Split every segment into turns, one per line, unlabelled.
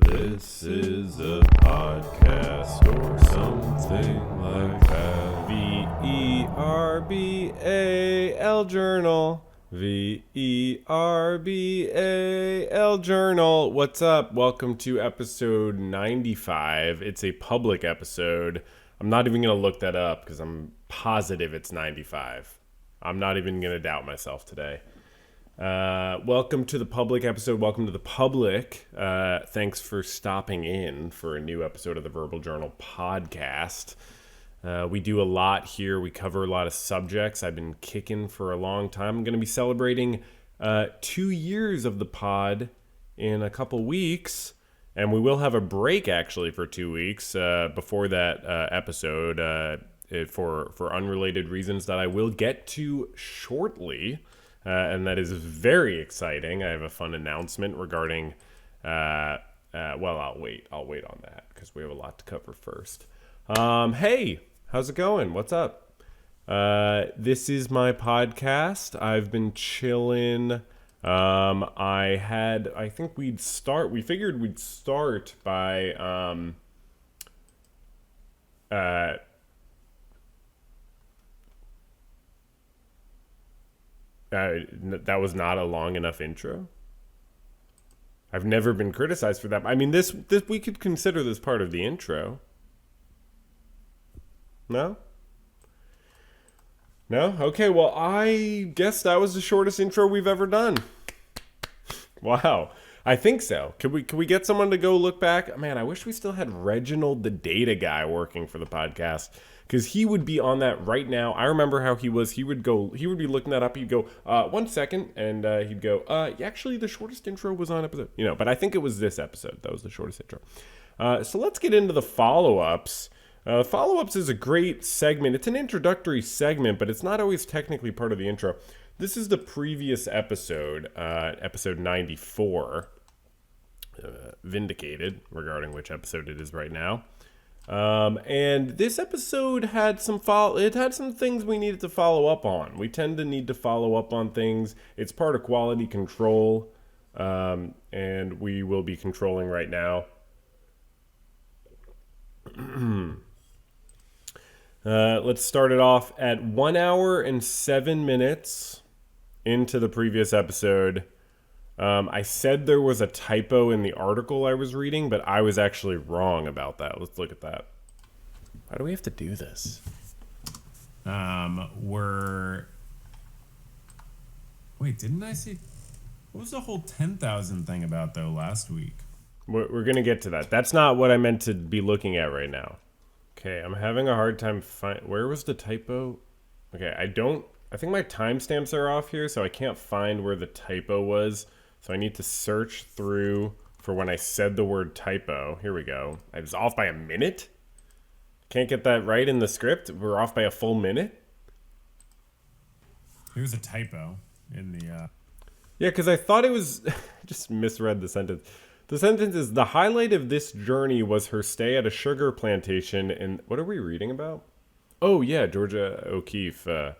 This is a podcast or something like that. VERBAL Journal. VERBAL Journal. What's up? Welcome to episode 95. It's a public episode. I'm not even going to look that up because I'm positive it's 95. I'm not even going to doubt myself today. Welcome to the public episode. Welcome to the public. Thanks for stopping in for a new episode of the Verbal Journal podcast. We do a lot here. We cover a lot of subjects. I've been kicking for a long time. I'm going to be celebrating 2 years of the pod in a couple weeks. And we will have a break actually for 2 weeks before that episode for unrelated reasons that I will get to shortly. And that is very exciting. I have a fun announcement regarding, well, I'll wait on that because we have a lot to cover first. Hey, how's it going? What's up? This is my podcast. I've been chilling. I think we figured we'd start by, that was not a long enough intro. I've never been criticized for that. I mean, this we could consider this part of the intro. No? No? Okay, well, I guess that was the shortest intro we've ever done. Wow. I think so. Could we get someone to go look back? Man, I wish we still had Reginald, the data guy, working for the podcast. Because he would be on that right now. I remember how he was. He would be looking that up. He'd go, 1 second. And he'd go, actually, the shortest intro was on episode. But I think it was this episode. That was the shortest intro. So let's get into the follow-ups. Follow-ups is a great segment. It's an introductory segment, but it's not always technically part of the intro. This is the previous episode, episode 94. Vindicated regarding which episode it is right now. And this episode had some things we needed to follow up on. We tend to need to follow up on things. It's part of quality control, and we will be controlling right now. Let's start it off at 1 hour and 7 minutes into the previous episode. I said there was a typo in the article I was reading, but I was actually wrong about that. Let's look at that. Why do we have to do this?
Wait, didn't I say... What was the whole 10,000 thing about, though, last week?
We're going to get to that. That's not what I meant to be looking at right now. Okay, I'm having a hard time where was the typo? Okay, I think my timestamps are off here, so I can't find where the typo was. So I need to search through for when I said the word typo. Here we go. I was off by a minute? Can't get that right in the script? We're off by a full minute?
There's a typo in the...
Yeah, because I thought it was... I just misread the sentence. The sentence is, the highlight of this journey was her stay at a sugar plantation in... What are we reading about? Oh, yeah, Georgia O'Keeffe.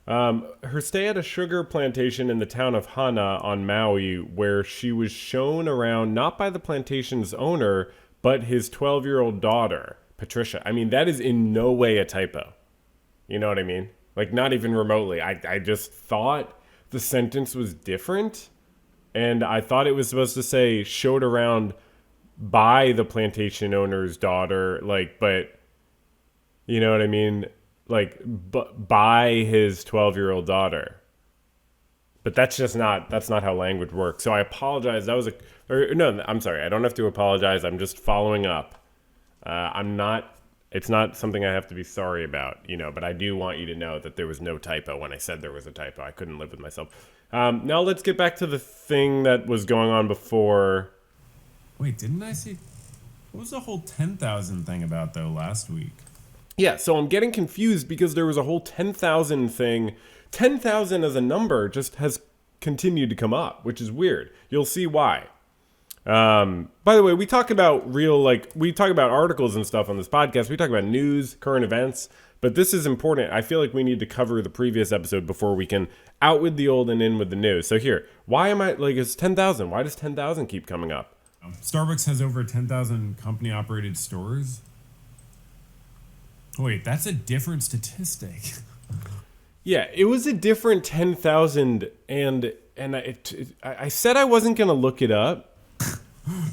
Her stay at a sugar plantation in the town of Hana on Maui, where she was shown around not by the plantation's owner, but his 12-year-old daughter, Patricia. I mean, that is in no way a typo. You know what I mean? Like, not even remotely. I just thought the sentence was different, and I thought it was supposed to say showed around by the plantation owner's daughter, but you know what I mean? By his 12-year-old daughter. But that's not how language works. So I apologize. I'm sorry. I don't have to apologize. I'm just following up. It's not something I have to be sorry about, but I do want you to know that there was no typo when I said there was a typo. I couldn't live with myself. Now let's get back to the thing that was going on before.
Wait, didn't I say... What was the whole 10,000 thing about, though, last week?
Yeah, so I'm getting confused because there was a whole 10,000 thing. 10,000 as a number just has continued to come up, which is weird. You'll see why. By the way, we talk about articles and stuff on this podcast. We talk about news, current events, but this is important. I feel like we need to cover the previous episode before we can out with the old and in with the new. So here, why am I, it's 10,000. Why does 10,000 keep coming up?
Starbucks has over 10,000 company-operated stores. Wait, that's a different statistic.
Yeah, it was a different 10,000, and I said I wasn't gonna look it up.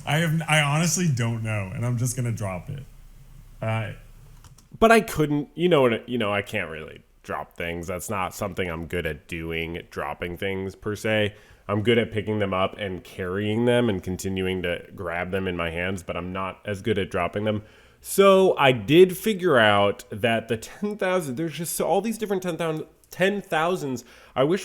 I honestly don't know, and I'm just gonna drop it.
But I couldn't, I can't really drop things. That's not something I'm good at doing, dropping things per se. I'm good at picking them up and carrying them and continuing to grab them in my hands, but I'm not as good at dropping them. So I did figure out that the 10,000, there's just all these different 10,000s. I wish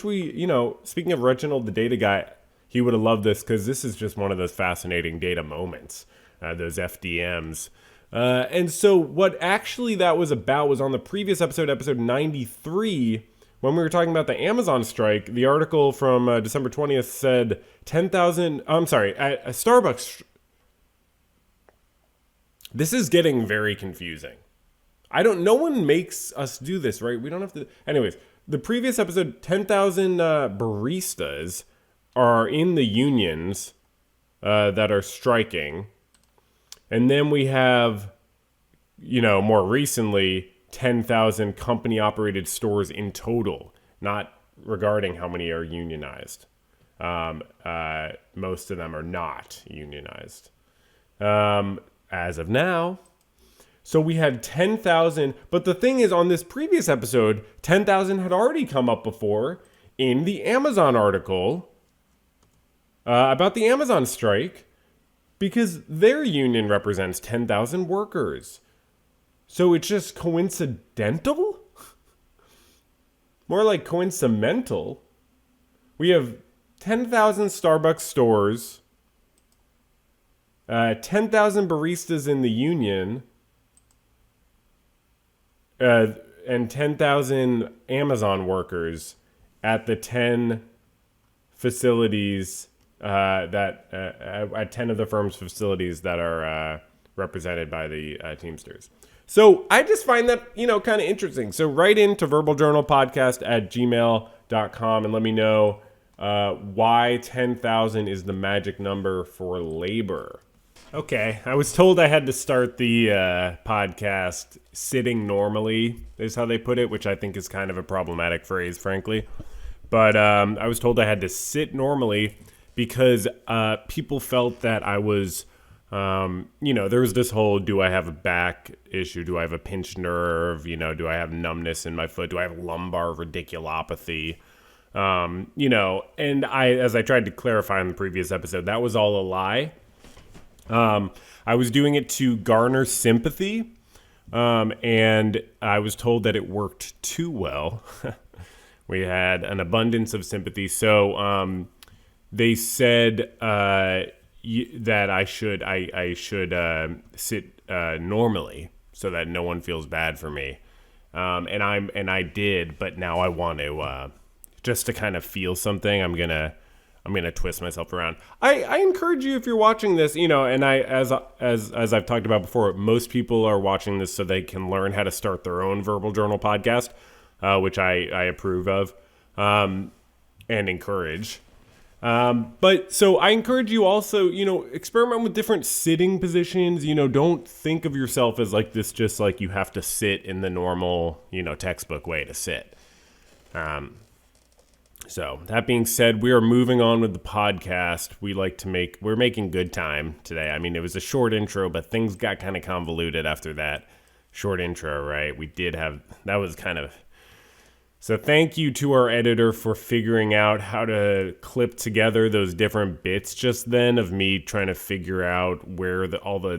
speaking of Reginald, the data guy, he would have loved this because this is just one of those fascinating data moments, those FDMs. And so what actually that was about was on the previous episode 93, when we were talking about the Amazon strike. The article from December 20th said 10,000, I'm sorry, at a Starbucks. This is getting very confusing. No one makes us do this, right? We don't have to. Anyways, the previous episode, 10,000 baristas are in the unions that are striking. And then we have, more recently, 10,000 company-operated stores in total, not regarding how many are unionized. Most of them are not unionized as of now. So we had 10,000, but the thing is, on this previous episode, 10,000 had already come up before in the Amazon article about the Amazon strike, because their union represents 10,000 workers. So it's just coincidental? More like coincidental. We have 10,000 Starbucks stores, 10,000 baristas in the union, and 10,000 Amazon workers at the 10 facilities at 10 of the firm's facilities that are represented by the Teamsters. So I just find that, kind of interesting. So write into verbaljournalpodcast@gmail.com and let me know why 10,000 is the magic number for labor. Okay, I was told I had to start the podcast sitting normally, is how they put it, which I think is kind of a problematic phrase, frankly. But I was told I had to sit normally because people felt that I was, there was this whole, do I have a back issue? Do I have a pinched nerve? Do I have numbness in my foot? Do I have lumbar radiculopathy? And as I tried to clarify in the previous episode, that was all a lie. I was doing it to garner sympathy, and I was told that it worked too well. We had an abundance of sympathy, so they said that I should sit normally so that no one feels bad for me, and I did, but now I want to just to kind of feel something. I'm gonna twist myself around. I encourage you, if you're watching this, and as I've talked about before, most people are watching this so they can learn how to start their own verbal journal podcast, which I approve of and encourage. But so I encourage you also, experiment with different sitting positions. Don't think of yourself as like this, just like you have to sit in the normal, textbook way to sit. So that being said, we are moving on with the podcast. We're making good time today. I mean, it was a short intro, but things got kind of convoluted after that short intro, right? That was kind of, so thank you to our editor for figuring out how to clip together those different bits just then of me trying to figure out where all the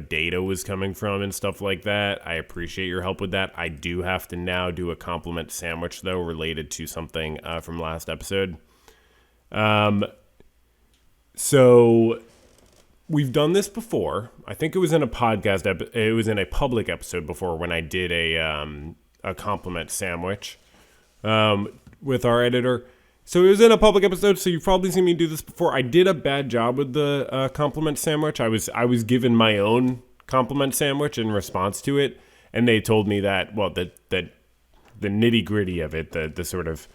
data was coming from and stuff like that. I appreciate your help with that. I do have to now do a compliment sandwich, though, related to something from last episode. So we've done this before. I think it was in a podcast. It was in a public episode before when I did a compliment sandwich with our editor. So it was in a public episode, so you've probably seen me do this before. I did a bad job with the compliment sandwich. I was given my own compliment sandwich in response to it, and they told me that, well, the nitty-gritty of it, the sort of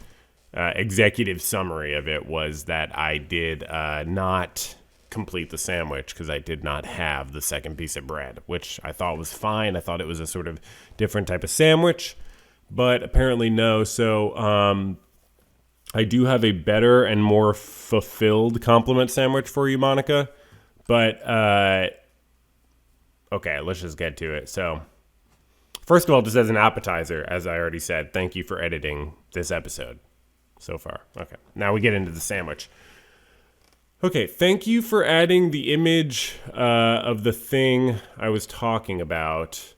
executive summary of it was that I did not complete the sandwich because I did not have the second piece of bread, which I thought was fine. I thought it was a sort of different type of sandwich, but apparently no. So I do have a better and more fulfilled compliment sandwich for you, Monica. But okay, let's just get to it. So first of all, just as an appetizer, as I already said, thank you for editing this episode so far. Okay, now we get into the sandwich. Okay, thank you for adding the image of the thing I was talking about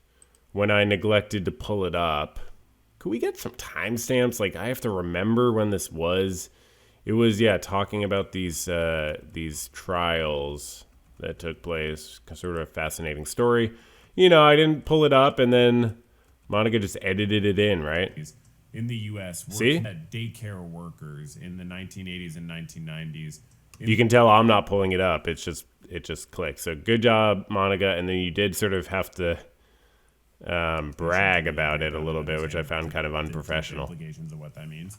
when I neglected to pull it up. Could we get some timestamps? Like, I have to remember when this was. It was, talking about these trials that took place. Sort of a fascinating story. I didn't pull it up, and then Monica just edited it in, right?
In the U.S., working at daycare workers in the 1980s and 1990s.
You can tell I'm not pulling it up. It just clicked. So good job, Monica. And then you did sort of have to brag about it a little bit, which I found kind of unprofessional.
Implications of what that means.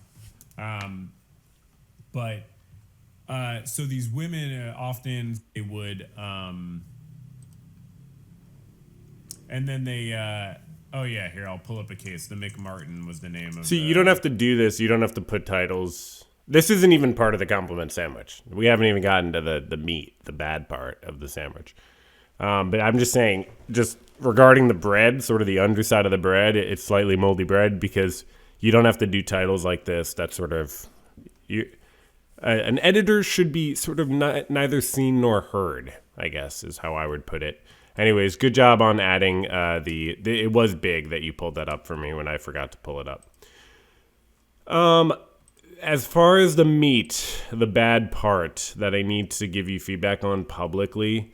So these women often they would, and then they, here I'll pull up a case. The McMartin was the name of.
See, you don't have to do this. You don't have to put titles. This isn't even part of the compliment sandwich. We haven't even gotten to the meat, the bad part of the sandwich. But I'm just saying, just regarding the bread, sort of the underside of the bread, it's slightly moldy bread because you don't have to do titles like this. That's sort of an editor should be sort of neither seen nor heard, I guess, is how I would put it. Anyways, good job on adding it was big that you pulled that up for me when I forgot to pull it up. As far as the meat, the bad part that I need to give you feedback on publicly,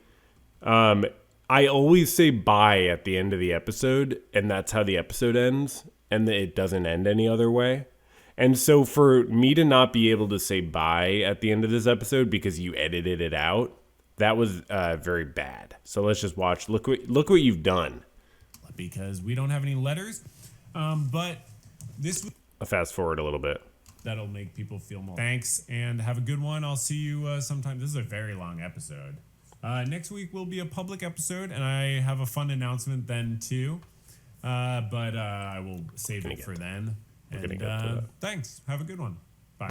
I always say bye at the end of the episode, and that's how the episode ends, and it doesn't end any other way. And so for me to not be able to say bye at the end of this episode because you edited it out, that was very bad. So let's just watch. Look what you've done.
Because we don't have any letters, but this.
I'll fast forward a little bit.
That'll make people feel more. Thanks, and have a good one. I'll see you sometime. This is a very long episode. Next week will be a public episode, and I have a fun announcement then too. But I will save it for then. And thanks. Have a good one. Bye.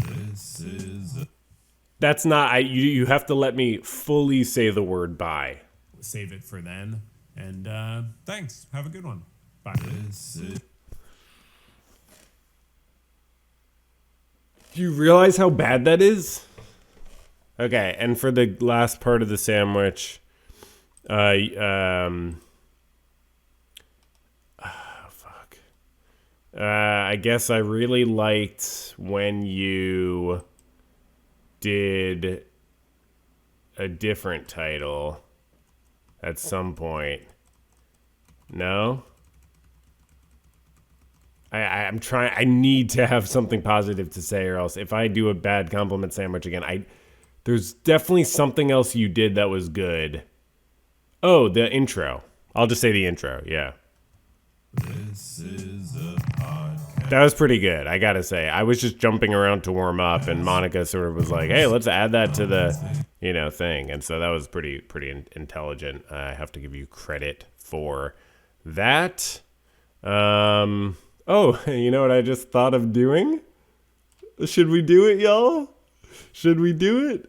That's not. You have to let me fully say the word bye.
Save it for then. And thanks. Have a good one. Bye.
Do you realize how bad that is? Okay, and for the last part of the sandwich, I guess I really liked when you did a different title at some point. No? I'm trying. I need to have something positive to say, or else if I do a bad compliment sandwich again, there's definitely something else you did that was good. Oh, the intro. I'll just say the intro. Yeah.
This is a podcast.
That was pretty good, I gotta say. I was just jumping around to warm up, and Monica sort of was like, "Hey, let's add that to the, thing." And so that was pretty intelligent. I have to give you credit for that. Oh, you know what I just thought of doing? Should we do it, y'all? Should we do it?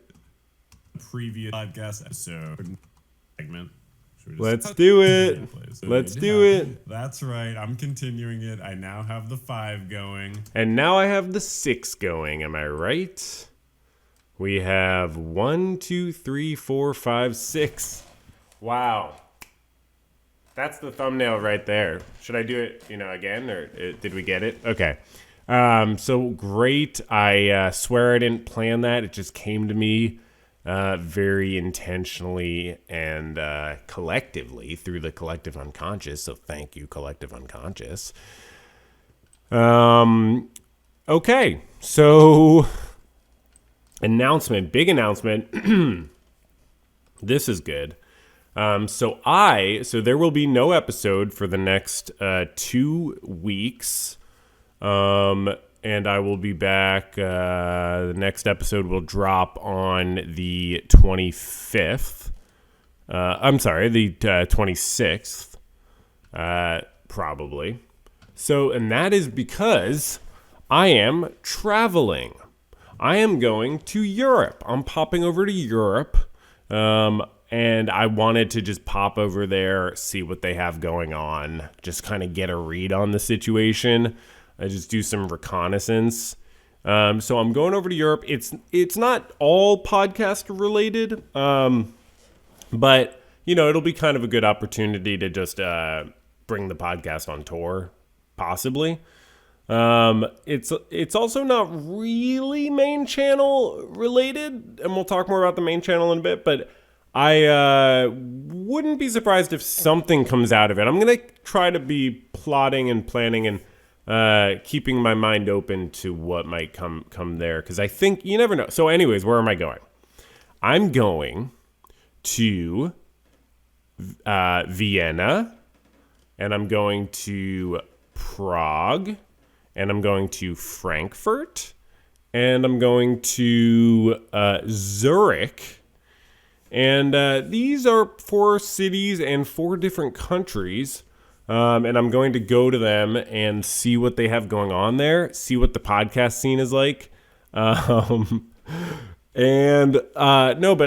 Previous podcast episode segment.
Let's do it. Let's do it.
That's right. I'm continuing it. I now have the 5 going.
And now I have the 6 going. Am I right? We have 1, 2, 3, 4, 5, 6. Wow. That's the thumbnail right there. Should I do it, again, or did we get it? Okay. So great. I swear I didn't plan that. It just came to me very intentionally and collectively through the collective unconscious. So thank you, collective unconscious. Okay. So big announcement. This is good. So there will be no episode for the next 2 weeks. And and I will be back. The next episode will drop on the 25th. I'm sorry, the 26th, probably. So, and that is because I am traveling. I am going to Europe. I'm popping over to Europe. And I wanted to just pop over there, see what they have going on, just kind of get a read on the situation. I just do some reconnaissance. So I'm going over to Europe. It's not all podcast related, but it'll be kind of a good opportunity to just bring the podcast on tour, possibly. It's also not really main channel related, and we'll talk more about the main channel in a bit, but I wouldn't be surprised if something comes out of it. I'm going to try to be plotting and planning and keeping my mind open to what might come there, because I think you never know. So anyways, where am I going? I'm going to Vienna, and I'm going to Prague, and I'm going to Frankfurt, and I'm going to Zurich. And these are 4 cities and 4 different countries. And I'm going to go to them and see what they have going on there, see what the podcast scene is like. But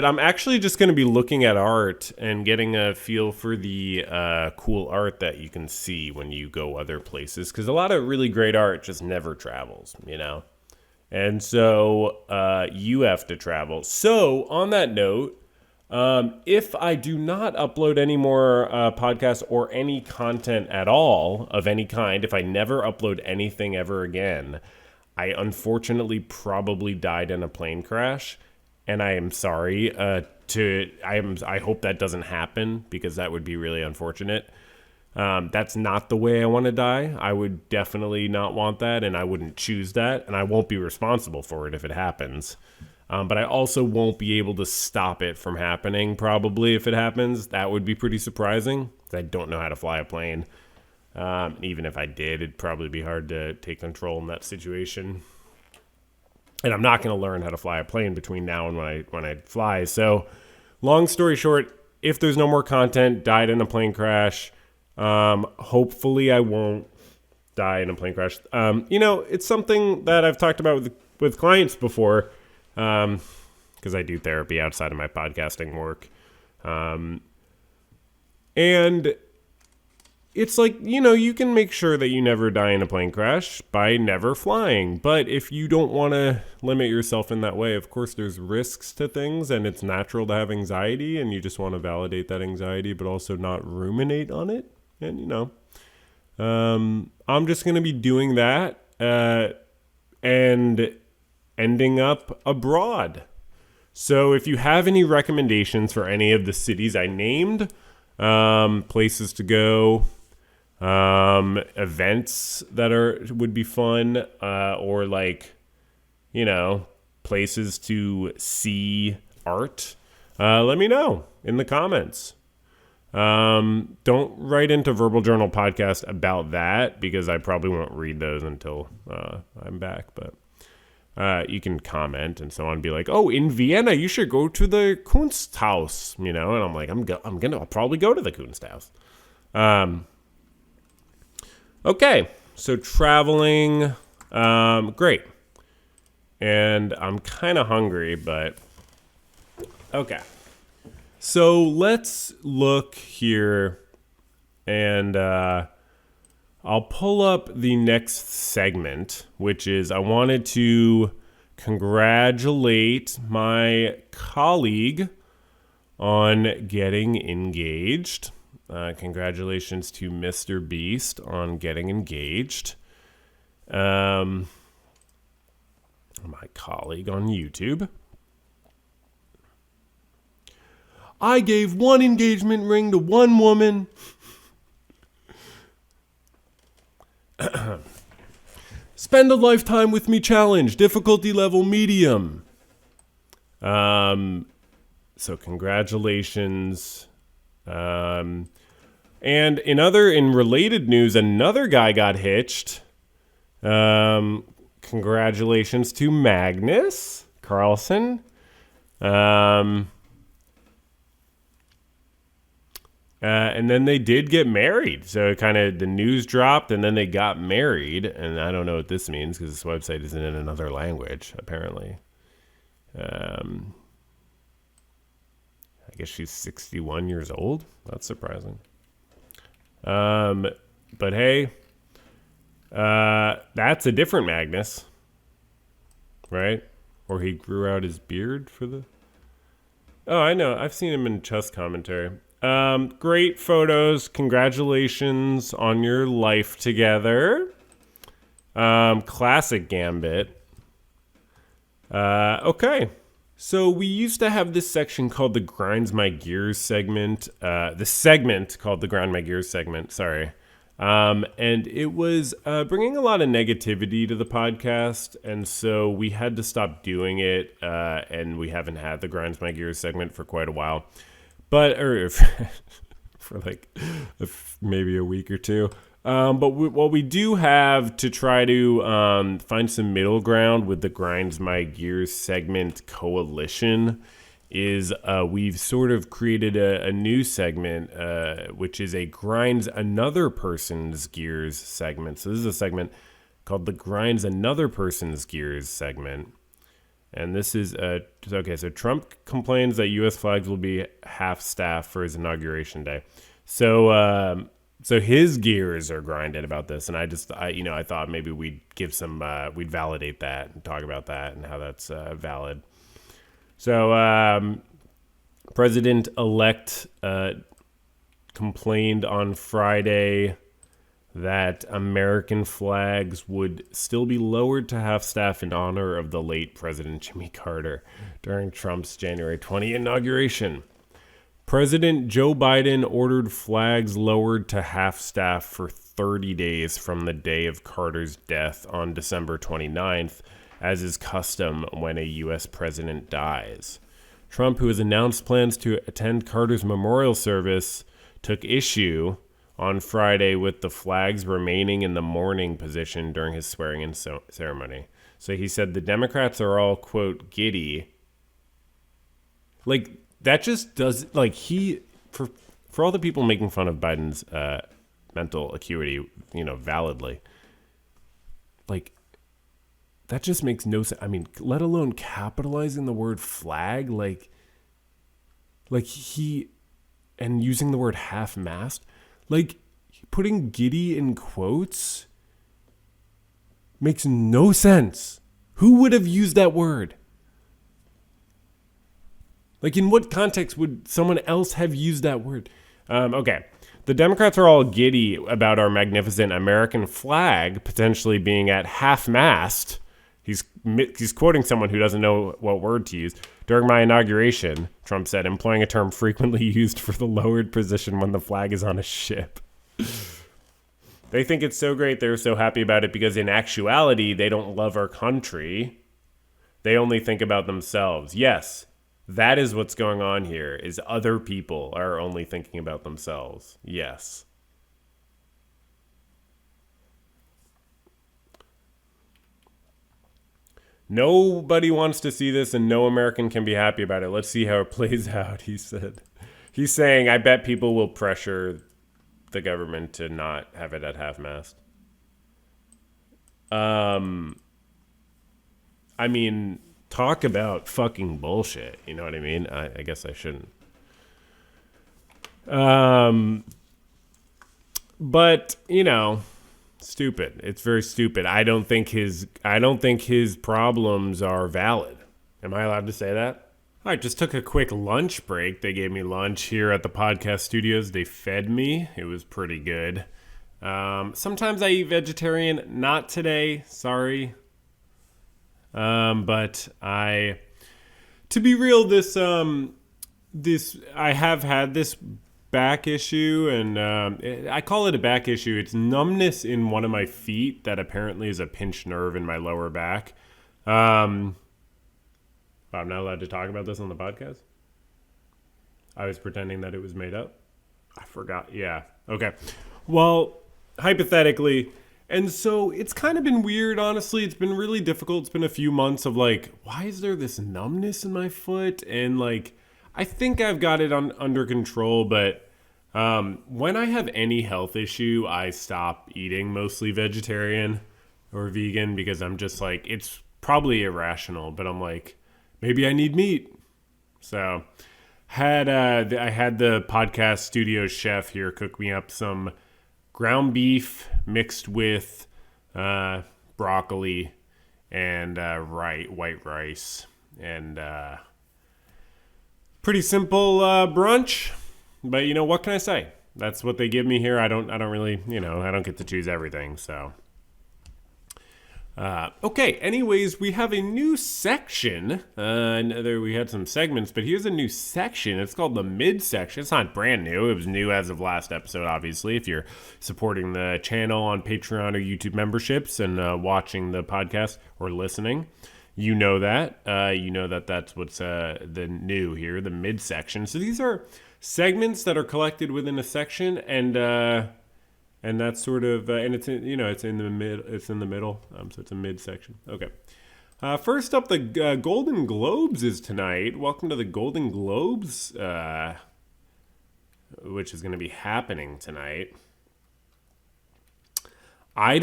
I'm actually just going to be looking at art and getting a feel for the cool art that you can see when you go other places. Because a lot of really great art just never travels, And so you have to travel. So on that note, if I do not upload any more podcasts or any content at all of any kind, if I never upload anything ever again, I unfortunately probably died in a plane crash, and I am sorry. I hope that doesn't happen, because that would be really unfortunate. That's not the way I want to die. I would definitely not want that, and I wouldn't choose that, and I won't be responsible for it if it happens. But I also won't be able to stop it from happening, probably, if it happens. That would be pretty surprising. I don't know how to fly a plane. Even if I did, it'd probably be hard to take control in that situation. And I'm not going to learn how to fly a plane between now and when I fly. So, long story short, if there's no more content, died in a plane crash, hopefully I won't die in a plane crash. It's something that I've talked about with clients before, because I do therapy outside of my podcasting work. And it's like, you can make sure that you never die in a plane crash by never flying. But if you don't want to limit yourself in that way, of course, there's risks to things, and it's natural to have anxiety, and you just want to validate that anxiety, but also not ruminate on it. And, I'm just going to be doing that, and ending up abroad. So if you have any recommendations for any of the cities I named, places to go, events that would be fun, or places to see art, let me know in the comments. Don't write into Verbal Journal Podcast about that, because I probably won't read those until I'm back, but you can comment and so on, be like, oh, in Vienna, you should go to the Kunsthaus, and I'm like, I'll probably go to the Kunsthaus. Okay, so traveling, great. And I'm kind of hungry, but okay. So let's look here, and I'll pull up the next segment, which is I wanted to congratulate my colleague on getting engaged. Congratulations to Mr. Beast on getting engaged. My colleague on YouTube. I gave one engagement ring to one woman. Spend a lifetime with me challenge, difficulty level medium. So congratulations. And in related news, another guy got hitched. congratulations to Magnus Carlsen. And then they did get married. So kind of the news dropped and then they got married. And I don't know what this means because this website isn't in another language, apparently. I guess she's 61 years old. That's surprising. But hey, that's a different Magnus, right? Or he grew out his beard for the... Oh, I know. I've seen him in chess commentary. Great photos. Congratulations on your life together. Classic Gambit. Okay. So we used to have this section called the Grinds My Gears segment. The segment called the Grind My Gears segment. Sorry. And it was bringing a lot of negativity to the podcast. And so we had to stop doing it. And we haven't had the Grinds My Gears segment for quite a while. But for like maybe a week or two. But what we do have to try to find some middle ground with the Grinds My Gears segment coalition is we've sort of created a new segment, which is a Grinds Another Person's Gears segment. So this is a segment called the Grinds Another Person's Gears segment. And this is, okay, so Trump complains that U.S. flags will be half-staff for his inauguration day. So his gears are grinded about this, and I thought maybe we'd give some, we'd validate that and talk about that and how that's valid. So President-elect complained on Friday that American flags would still be lowered to half-staff in honor of the late President Jimmy Carter during Trump's January 20 inauguration. President Joe Biden ordered flags lowered to half-staff for 30 days from the day of Carter's death on December 29th, as is custom when a U.S. president dies. Trump, who has announced plans to attend Carter's memorial service, took issue on Friday with the flags remaining in the mourning position during his swearing-in ceremony. So he said the Democrats are all, quote, giddy. Like, that just does, like, for all the people making fun of Biden's mental acuity, validly, like, that just makes no sense. I mean, let alone capitalizing the word flag, like and using the word half-mast. Like, putting giddy in quotes makes no sense. Who would have used that word? Like, in what context would someone else have used that word? Okay. The Democrats are all giddy about our magnificent American flag potentially being at half-mast. He's quoting someone who doesn't know what word to use. During my inauguration, Trump said, employing a term frequently used for the lowered position when the flag is on a ship. They think it's so great, they're so happy about it because in actuality, they don't love our country. They only think about themselves. Yes, that is what's going on here, is other people are only thinking about themselves. Yes. Nobody wants to see this and no American can be happy about it. Let's see how it plays out, he said. He's saying, I bet people will pressure the government to not have it at half-mast. I mean, talk about fucking bullshit. You know what I mean? I guess I shouldn't. But, stupid. It's very stupid. I don't think his problems are valid. Am I allowed to say that? All right, just took a quick lunch break. They gave me lunch here at the podcast studios. They fed me. It was pretty good. Sometimes I eat vegetarian. Not today. Sorry. But to be real, I have had this back issue, and I call it a back issue. It's numbness in one of my feet that apparently is a pinched nerve in my lower back. I'm not allowed to talk about this on the podcast? I was pretending that it was made up. I forgot. Yeah. Okay. Well, hypothetically, And so it's kind of been weird, honestly. It's been really difficult. It's been a few months of like, why is there this numbness in my foot? And like, I think I've got it under control, but when I have any health issue, I stop eating mostly vegetarian or vegan because I'm just like, it's probably irrational, but I'm like, maybe I need meat. So I had the podcast studio chef here cook me up some ground beef mixed with broccoli and white rice, and pretty simple brunch. But you know, what can I say? That's what they give me here. I don't really, I don't get to choose everything. So okay, anyways, we have a new section. We had some segments, but here's a new section. It's called the mid-section. It's not brand new. It was new as of last episode, obviously. If you're supporting the channel on Patreon or YouTube memberships and watching the podcast or listening, you know that. That's what's the new here, the mid-section. So these are segments that are collected within a section, and that's sort of, and it's in, it's in the middle, so it's a midsection. Okay. First up, the Golden Globes is tonight. Welcome to the Golden Globes, which is going to be happening tonight. I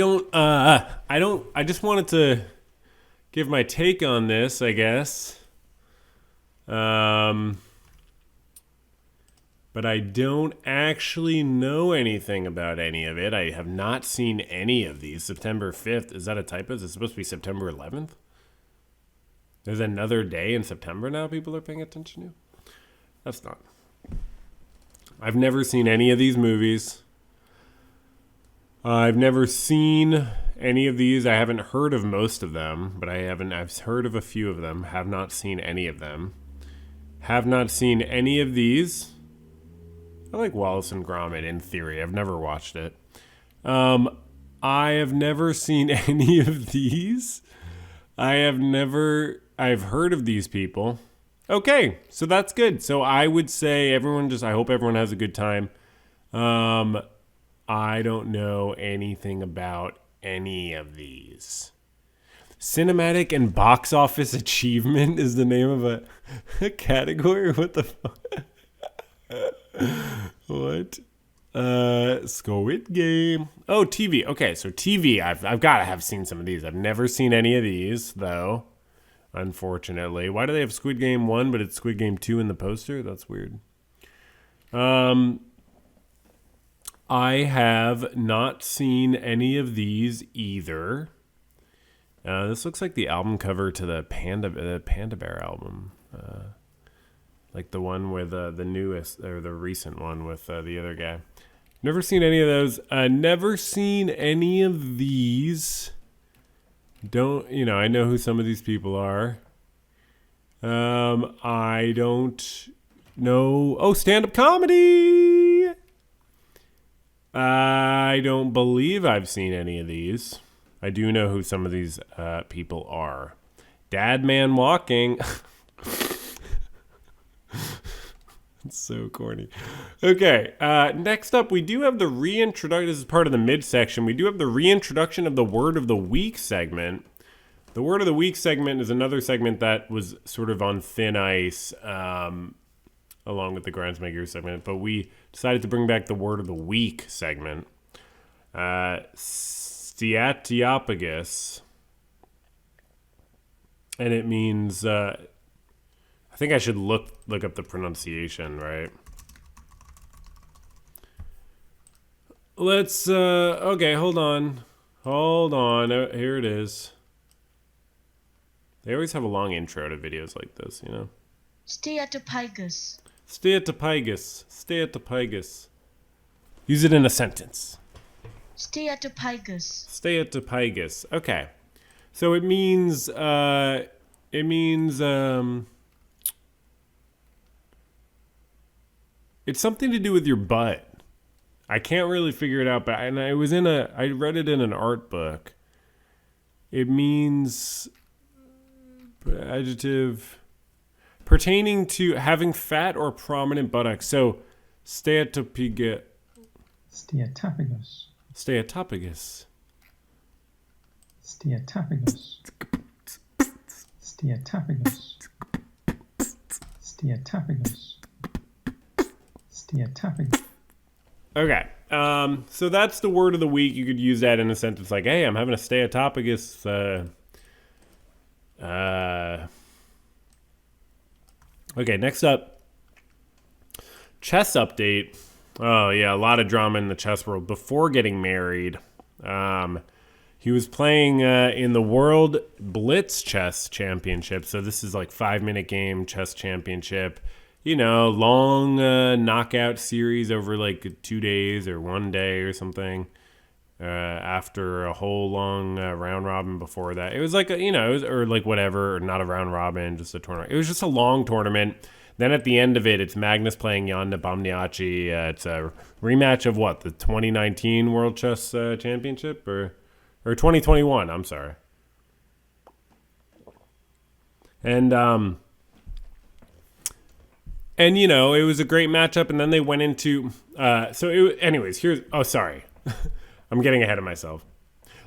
just wanted to give my take on this, I guess. But I don't actually know anything about any of it. I have not seen any of these. September 5th, is that a typo? Is it supposed to be September 11th? There's another day in September now people are paying attention to? That's not. I've never seen any of these movies. I've never seen any of these. I haven't heard of most of them, but I've heard of a few of them. Have not seen any of them. Have not seen any of these. I like Wallace and Gromit in theory. I've never watched it. I have never seen any of these. I've heard of these people. Okay, so that's good. So I would say I hope everyone has a good time. I don't know anything about any of these. Cinematic and box office achievement is the name of a category? What the fuck? What? Squid Game. Oh, TV. Okay, so TV. I've got to have seen some of these. I've never seen any of these, though, unfortunately. Why do they have Squid Game 1, but it's Squid Game 2 in the poster? That's weird. I have not seen any of these either. This looks like the album cover to the Panda Bear album. Like the one with the newest, or the recent one with the other guy. Never seen any of those. Never seen any of these. I know who some of these people are. I don't know. Oh, stand-up comedy! I don't believe I've seen any of these. I do know who some of these people are. Dad Man Walking. It's so corny. Okay, next up, we do have the reintroduction. This is part of the midsection. We do have the reintroduction of the Word of the Week segment. The Word of the Week segment is another segment that was sort of on thin ice, along with the Grinds My Gears segment. But we decided to bring back the Word of the Week segment. Steatophagus. And it means... I think I should look up the pronunciation, right? Let's, okay, hold on. Here it is. They always have a long intro to videos like this,
Steatophagus.
Steatophagus. Use it in a sentence.
Steatophagus.
Okay. So it means, it's something to do with your butt. I can't really figure it out, but I read it in an art book. It means adjective pertaining to having fat or prominent buttocks. So steatophagus.
Steatophagus. Steatophagus. Steatophagus. Steatophagus.
Okay. So that's the word of the week. You could use that in a sentence like, hey, I'm having a steatophagus. Okay, next up, chess update. Oh, yeah, a lot of drama in the chess world. Before getting married, he was playing in the World Blitz Chess Championship. So this is like 5-minute game chess championship. You know, long knockout series over like 2 days or 1 day or something. After a whole long round robin before that. It was like, or like whatever, or not a round robin, just a tournament. It was just a long tournament. Then at the end of it, it's Magnus playing Jan Nepomniachtchi. It's a rematch of what? The 2019 World Chess Championship? Or 2021, I'm sorry. And you know, it was a great matchup. And then they went into, sorry. I'm getting ahead of myself.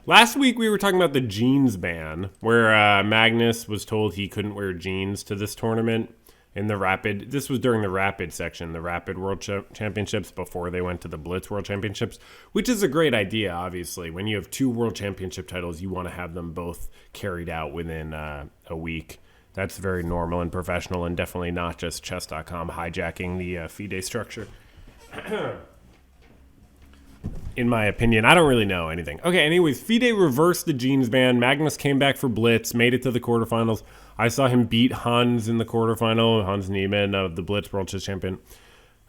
Last week we were talking about the jeans ban, where Magnus was told he couldn't wear jeans to this tournament in the Rapid. This was during the Rapid section, the Rapid World Championships, before they went to the Blitz World Championships, which is a great idea, obviously. When you have 2 World Championship titles, you want to have them both carried out within a week. That's very normal and professional, and definitely not just chess.com hijacking the FIDE structure. In my opinion, I don't really know anything. Okay, anyways, FIDE reversed the jeans ban. Magnus came back for Blitz, made it to the quarterfinals. I saw him beat Hans in the quarterfinal, Hans Niemann of the Blitz World Chess Championship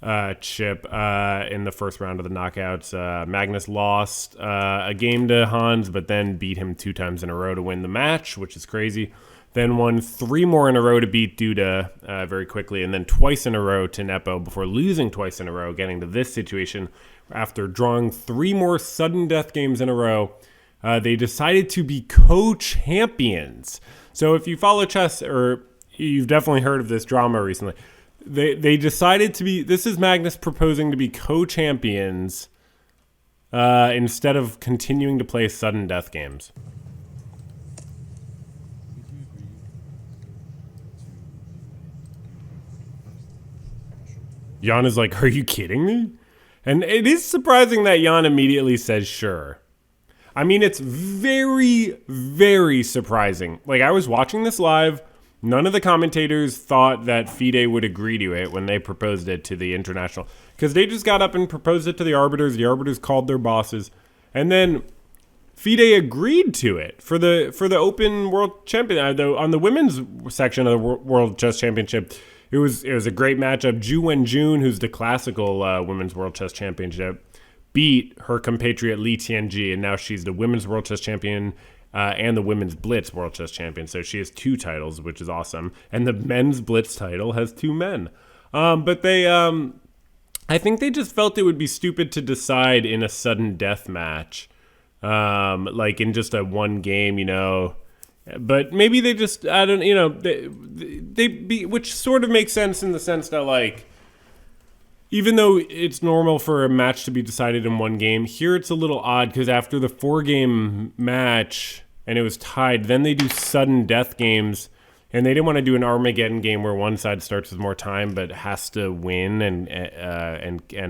in the first round of the knockouts. Magnus lost a game to Hans, but then beat him 2 times in a row to win the match, which is crazy. Then won 3 more in a row to beat Duda very quickly, and then twice in a row to Nepo before losing twice in a row, getting to this situation. After drawing 3 more sudden death games in a row, they decided to be co-champions. So if you follow chess, or you've definitely heard of this drama recently, they decided to be, this is Magnus proposing to be co-champions instead of continuing to play sudden death games. Jan is like, are you kidding me? And it is surprising that Jan immediately says sure. I mean, it's very, very surprising. Like, I was watching this live. None of the commentators thought that FIDE would agree to it when they proposed it to the international. Because they just got up and proposed it to the arbiters. The arbiters called their bosses. And then FIDE agreed to it for the Open World Champion. On the women's section of the World Chess Championship, it was a great matchup. Ju Wenjun, who's the classical Women's World Chess Championship, beat her compatriot Li Tianji, and now she's the Women's World Chess Champion and the Women's Blitz World Chess Champion. So she has 2 titles, which is awesome. And the Men's Blitz title has 2 men. But they, I think they just felt it would be stupid to decide in a sudden death match, like in just a 1 game, you know. But maybe they just, I don't, you know, which sort of makes sense in the sense that, like, even though it's normal for a match to be decided in 1 game, here it's a little odd because after the 4-game match and it was tied, then they do sudden death games, and they didn't want to do an Armageddon game where one side starts with more time but has to win, and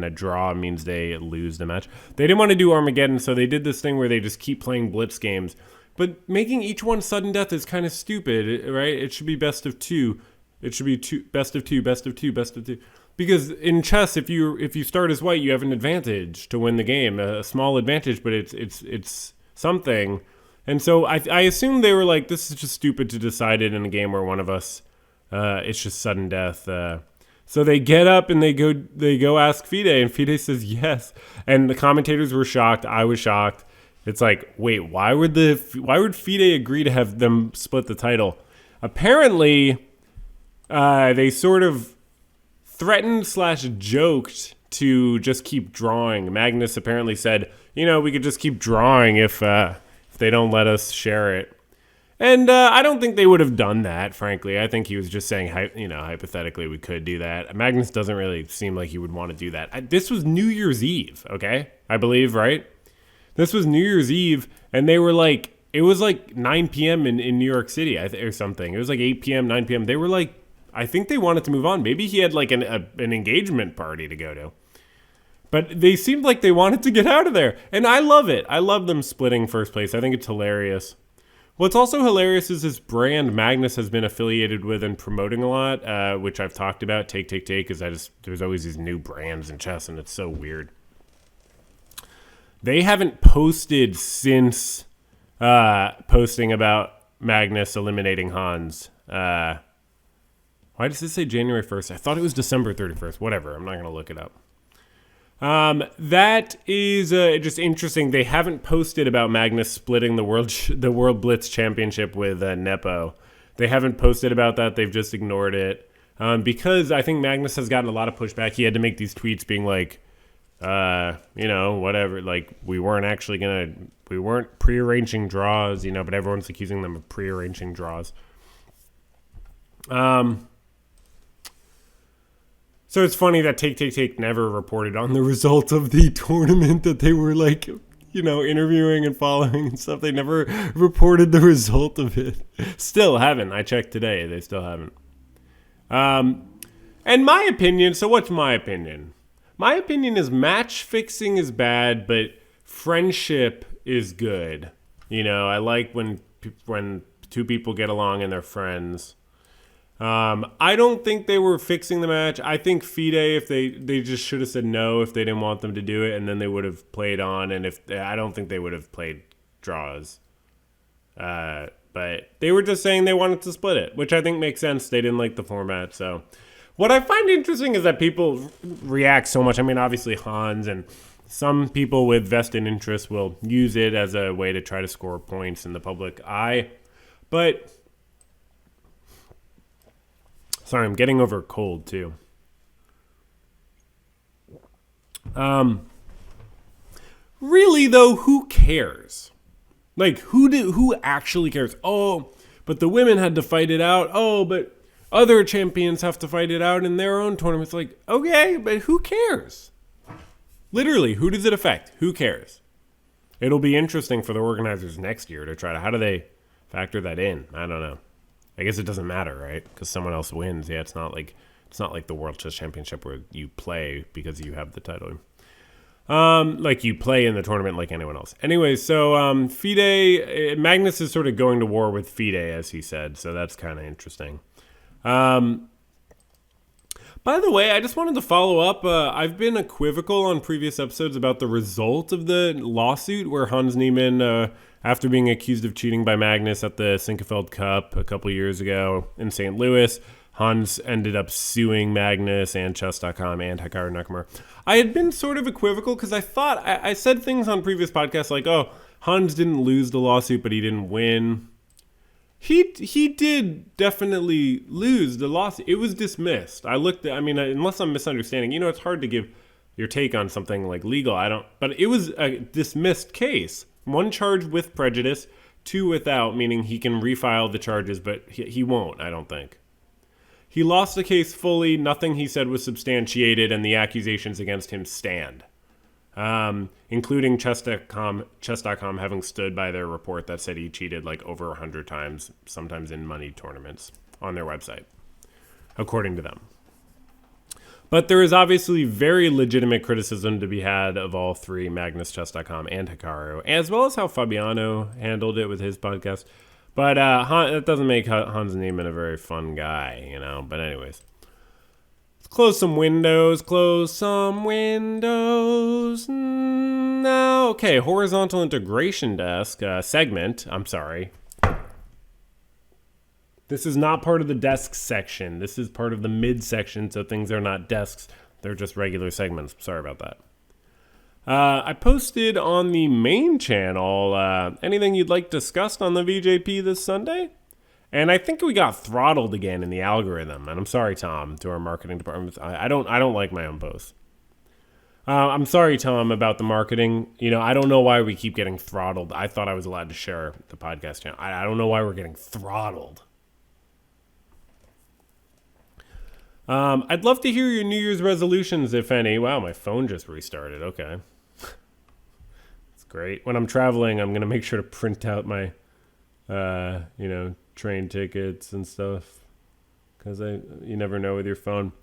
a draw means they lose the match. They didn't want to do Armageddon, so they did this thing where they just keep playing blitz games. But making each one sudden death is kind of stupid, right? It should be best of 2. It should be best of 2, best of 2, best of 2. Because in chess, if you start as white, you have an advantage to win the game, a small advantage, but it's something. And so I assume they were like, this is just stupid to decide it in a game where one of us, it's just sudden death. So they get up and they go ask FIDE, and FIDE says yes. And the commentators were shocked. I was shocked. It's like, wait, why would FIDE agree to have them split the title? Apparently, they sort of threatened / joked to just keep drawing. Magnus apparently said, you know, we could just keep drawing if they don't let us share it. And I don't think they would have done that, frankly. I think he was just saying, hypothetically, we could do that. Magnus doesn't really seem like he would want to do that. This was New Year's Eve, okay? I believe, right? This was New Year's Eve, and they were like, it was like 9 p.m. in New York City or something. It was like 8 p.m., 9 p.m. They were like, I think they wanted to move on. Maybe he had like an engagement party to go to. But they seemed like they wanted to get out of there. And I love it. I love them splitting first place. I think it's hilarious. What's also hilarious is this brand Magnus has been affiliated with and promoting a lot, which I've talked about, Take, because there's always these new brands in chess, and it's so weird. They haven't posted since posting about Magnus eliminating Hans. Why does it say January 1st? I thought it was December 31st. Whatever. I'm not going to look it up. That is just interesting. They haven't posted about Magnus splitting the World Blitz Championship with Nepo. They haven't posted about that. They've just ignored it because I think Magnus has gotten a lot of pushback. He had to make these tweets being like, whatever. Like we weren't prearranging draws, but everyone's accusing them of prearranging draws. So it's funny that Take never reported on the result of the tournament that they were like, interviewing and following and stuff. They never reported the result of it. Still haven't. I checked today. They still haven't. And my opinion, so what's my opinion? My opinion is match fixing is bad, but friendship is good. I like when two people get along and they're friends. I don't think they were fixing the match. I think FIDE, if they just should have said no if they didn't want them to do it, and then they would have played on. And I don't think they would have played draws. But they were just saying they wanted to split it, which I think makes sense. They didn't like the format. So what I find interesting is that people react so much. I mean, obviously Hans and some people with vested interest will use it as a way to try to score points in the public eye. But sorry, I'm getting over a cold too. Really though, who cares? Like who actually cares? Oh, but the women had to fight it out. Oh, but other champions have to fight it out in their own tournaments. Like, okay, but who cares? Literally, who does it affect? Who cares? It'll be interesting for the organizers next year to try to, how do they factor that in? I don't know. I guess it doesn't matter, right? Because someone else wins. Yeah, it's not like the World Chess Championship where you play because you have the title. Like you play in the tournament like anyone else. Anyway, so FIDE, Magnus is sort of going to war with FIDE, as he said. So that's kind of interesting. By the way, I just wanted to follow up. I've been equivocal on previous episodes about the result of the lawsuit where Hans Niemann, after being accused of cheating by Magnus at the Sinkefeld Cup a couple years ago in St. Louis, Hans ended up suing Magnus and Chess.com and Hikaru Nakamura. I had been sort of equivocal because I thought I said things on previous podcasts like, oh, Hans didn't lose the lawsuit, but he didn't win. He did definitely lose the lawsuit. It was dismissed. Unless I'm misunderstanding, it's hard to give your take on something like legal. But it was a dismissed case. 1 charge with prejudice, 2 without, meaning he can refile the charges, but he won't, I don't think. He lost the case fully. Nothing he said was substantiated, and the accusations against him stand. Including Chess.com having stood by their report that said he cheated like over 100 times, sometimes in money tournaments, on their website, according to them. But there is obviously very legitimate criticism to be had of all three, Magnus, Chess.com, and Hikaru, as well as how Fabiano handled it with his podcast. But that doesn't make Hans Niemann a very fun guy, But anyways. Close some windows. Now, okay, horizontal integration desk segment. I'm sorry. This is not part of the desk section. This is part of the mid section, so things are not desks. They're just regular segments. Sorry about that. I posted on the main channel anything you'd like discussed on the VJP this Sunday. And I think we got throttled again in the algorithm. And I'm sorry, Tom, to our marketing department. I don't like my own posts. I'm sorry, Tom, about the marketing. I don't know why we keep getting throttled. I thought I was allowed to share the podcast channel. I don't know why we're getting throttled. I'd love to hear your New Year's resolutions, if any. Wow, my phone just restarted. Okay. That's great. When I'm traveling, I'm going to make sure to print out my train tickets and stuff. Because you never know with your phone.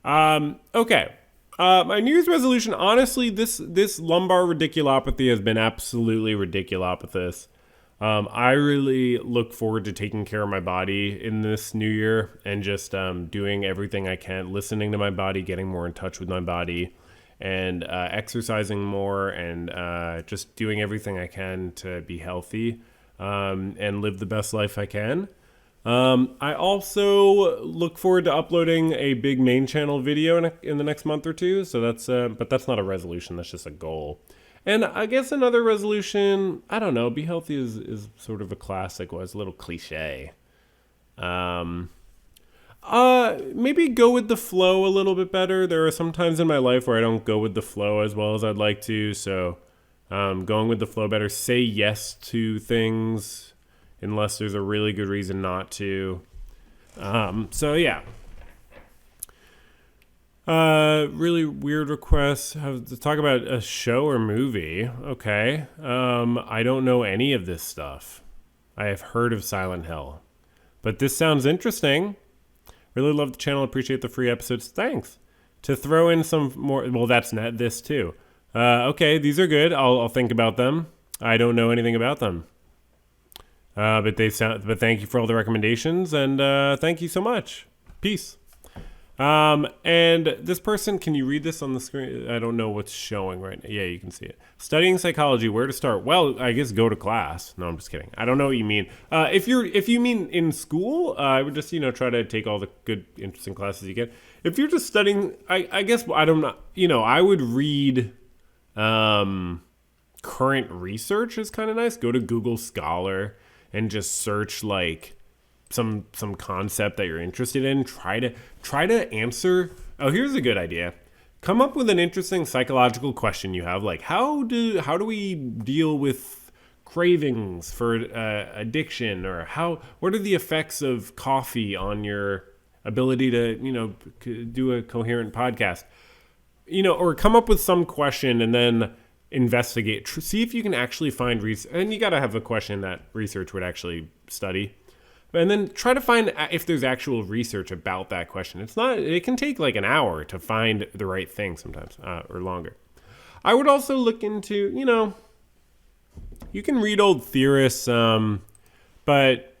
Okay. My New Year's resolution, honestly, this lumbar radiculopathy has been absolutely radiculopatous. I really look forward to taking care of my body in this new year and just doing everything I can, listening to my body, getting more in touch with my body, and exercising more, and just doing everything I can to be healthy and live the best life I can. I also look forward to uploading a big main channel video in the next month or two. So but that's not a resolution. That's just a goal. And I guess another resolution, I don't know, be healthy is sort of a classic, was a little cliche. Maybe go with the flow a little bit better. There are some times in my life where I don't go with the flow as well as I'd like to. So, going with the flow better, say yes to things unless there's a really good reason not to. So yeah. Really weird requests. Have to talk about a show or movie. Okay. I don't know any of this stuff. I have heard of Silent Hill, but this sounds interesting. Really love the channel. Appreciate the free episodes. Thanks. To throw in some more. Well, that's not this too. Okay, these are good. I'll think about them. I don't know anything about them. But thank you for all the recommendations, and thank you so much. Peace. And this person, can you read this on the screen? I don't know what's showing right now. Yeah, you can see it. Studying psychology, where to start? Well, I guess go to class. No, I'm just kidding. I don't know what you mean. If you mean in school, I would just, try to take all the good, interesting classes you get. If you're just studying, I guess I don't know, I would read, current research is kind of nice. Go to Google Scholar and just search like some concept that you're interested in. Try to answer. Oh, here's a good idea. Come up with an interesting psychological question you have, like how do we deal with cravings for addiction, or what are the effects of coffee on your ability to do a coherent podcast, or come up with some question and then investigate, see if you can actually find research. And you got to have a question that research would actually study. And then try to find if there's actual research about that question. It can take like an hour to find the right thing sometimes, or longer. I would also look into, you can read old theorists, but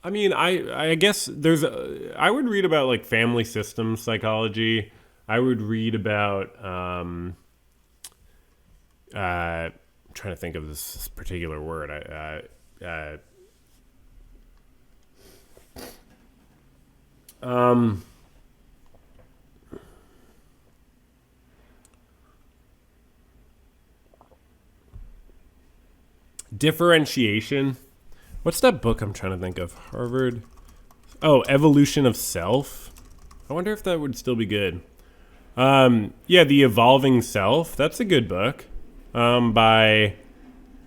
I mean, I guess I would read about like family systems psychology. I would read about, I'm trying to think of this particular word. Differentiation. What's that book I'm trying to think of? Harvard. Oh, Evolution of Self. I wonder if that would still be good. Yeah, The Evolving Self. That's a good book. By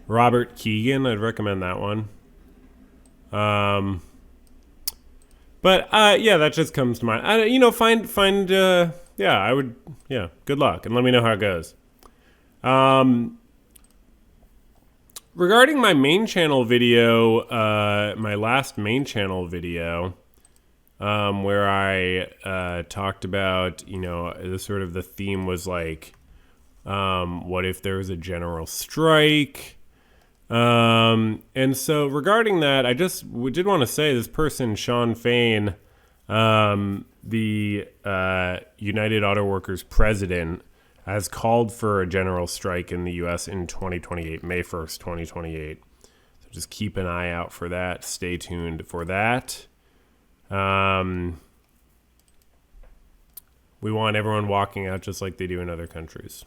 Robert Keegan. I'd recommend that one. But yeah, that just comes to mind. Good luck, and let me know how it goes. Regarding my main channel video, my last main channel video, where I talked about, the theme was like, what if there was a general strike? And so regarding that, I just did want to say this person, Sean Fain, the United Auto Workers president, has called for a general strike in the U.S. in 2028, May 1st, 2028. So just keep an eye out for that. Stay tuned for that. We want everyone walking out just like they do in other countries.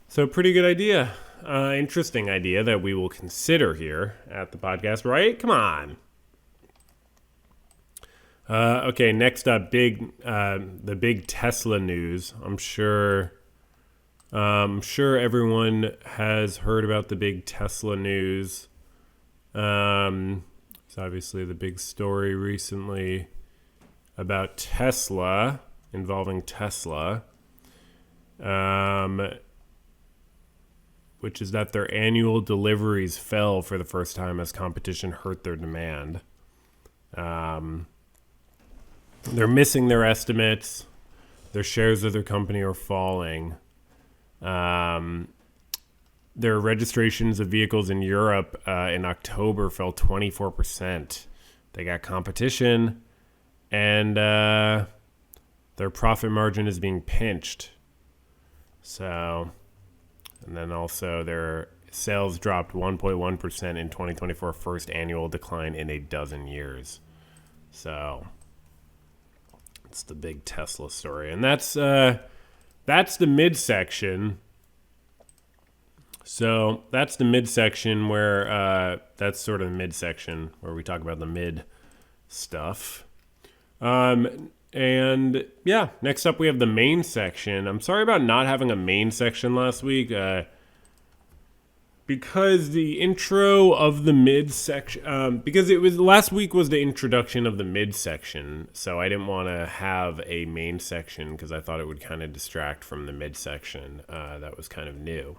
So pretty good idea. Interesting idea that we will consider here at the podcast, right? Come on. Okay, next up, the big Tesla news. I'm sure everyone has heard about the big Tesla news. It's obviously the big story recently about Tesla, involving Tesla. which is that their annual deliveries fell for the first time as competition hurt their demand. They're missing their estimates. Their shares of their company are falling. Their registrations of vehicles in Europe in October fell 24%. They got competition, and their profit margin is being pinched. So, and then also their sales dropped 1.1% in 2024, first annual decline in a dozen years. So, it's the big Tesla story, and that's the midsection. So that's the midsection where that's sort of the midsection where we talk about the mid stuff. And yeah, next up we have the main section. I'm sorry about not having a main section last week because the intro of the midsection, because it was last week was the introduction of the midsection, so I didn't want to have a main section because I thought it would kind of distract from the midsection that was kind of new.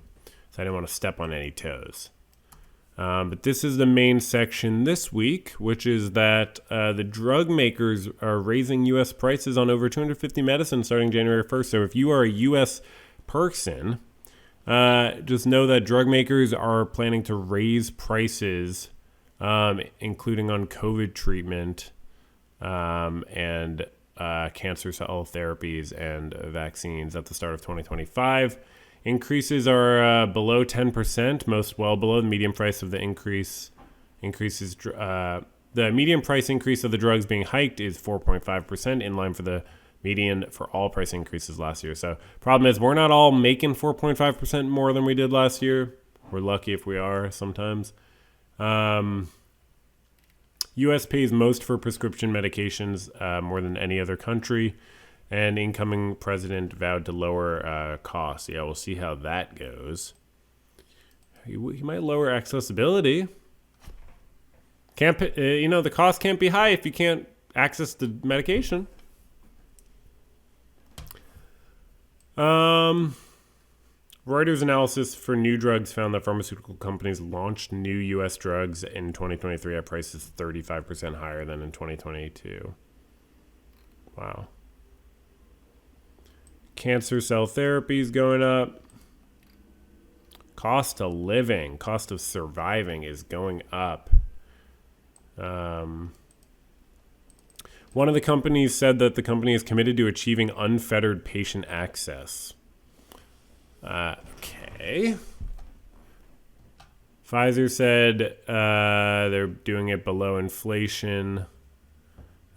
So I didn't want to step on any toes. But this is the main section this week, which is that the drug makers are raising U.S. prices on over 250 medicines starting January 1st. So if you are a U.S. person, just know that drug makers are planning to raise prices, including on COVID treatment and cancer cell therapies and vaccines at the start of 2025. Increases are below 10%, most well below the median price of the increase. The median price increase of the drugs being hiked is 4.5%, in line for the median for all price increases last year. So problem is we're not all making 4.5% more than we did last year. We're lucky if we are sometimes. U.S. pays most for prescription medications, more than any other country. And incoming president vowed to lower costs. Yeah, we'll see how that goes. He might lower accessibility. The cost can't be high if you can't access the medication. Reuters analysis for new drugs found that pharmaceutical companies launched new U.S. drugs in 2023 at prices 35% higher than in 2022. Wow. Cancer cell therapy is going up. Cost of living, cost of surviving is going up. One of the companies said that the company is committed to achieving unfettered patient access. Okay. Pfizer said they're doing it below inflation.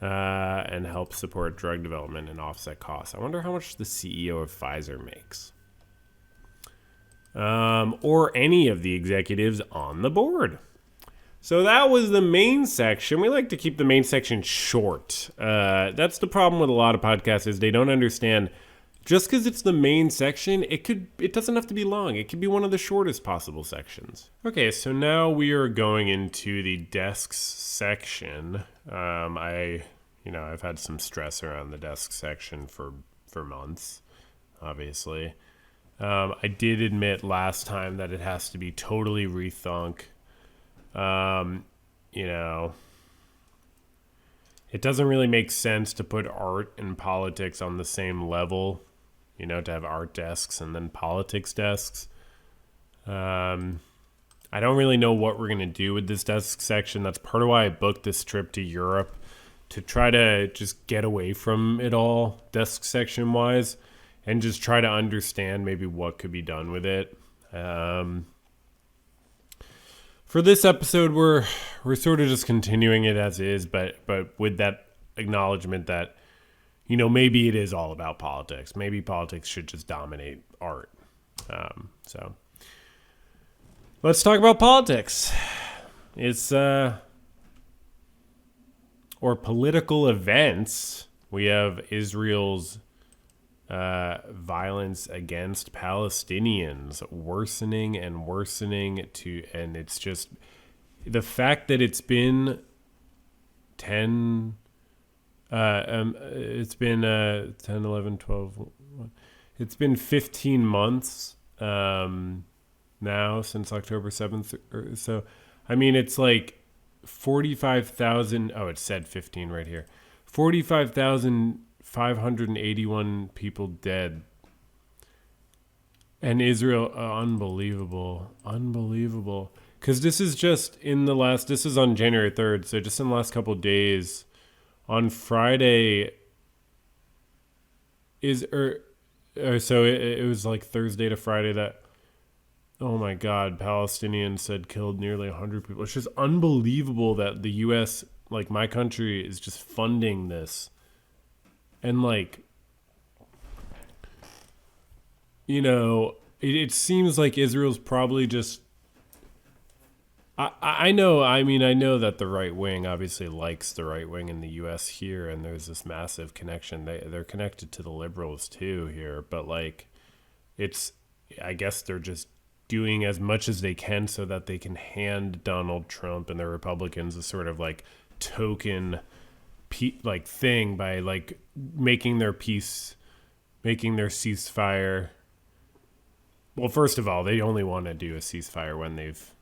And help support drug development and offset costs. I wonder how much the CEO of Pfizer makes. Or any of the executives on the board. So that was the main section. We like to keep the main section short. That's the problem with a lot of podcasts is they don't understand just because it's the main section, it doesn't have to be long. It could be one of the shortest possible sections. Okay, so now we are going into the desks section. I've had some stress around the desk section for months, obviously. I did admit last time that it has to be totally rethunk. It doesn't really make sense to put art and politics on the same level, to have art desks and then politics desks. I don't really know what we're going to do with this desk section. That's part of why I booked this trip to Europe, to try to just get away from it all, desk section wise, and just try to understand maybe what could be done with it. For this episode, we're sort of just continuing it as is, but with that acknowledgement that, maybe it is all about politics. Maybe politics should just dominate art. So let's talk about politics. It's or political events. We have Israel's violence against Palestinians worsening and it's just the fact that it's been 10 it's been 10, 11, 12 it's been 15 months now since October 7th or so. I mean, it's like 45,000. Oh, it said 15 right here. 45,581 people dead. And Israel, unbelievable. Because this is just this is on January 3rd. So just in the last couple of days, on Friday, so it was like Thursday to Friday that, oh my God, Palestinians said killed nearly 100 people. It's just unbelievable that the U.S., like my country, is just funding this. And like, it seems like Israel's probably just, I know that the right wing obviously likes the right wing in the U.S. here, and there's this massive connection. They're connected to the liberals too here, but like, I guess they're just doing as much as they can so that they can hand Donald Trump and the Republicans a sort of like token thing by like making their ceasefire. Well, first of all, they only want to do a ceasefire when they've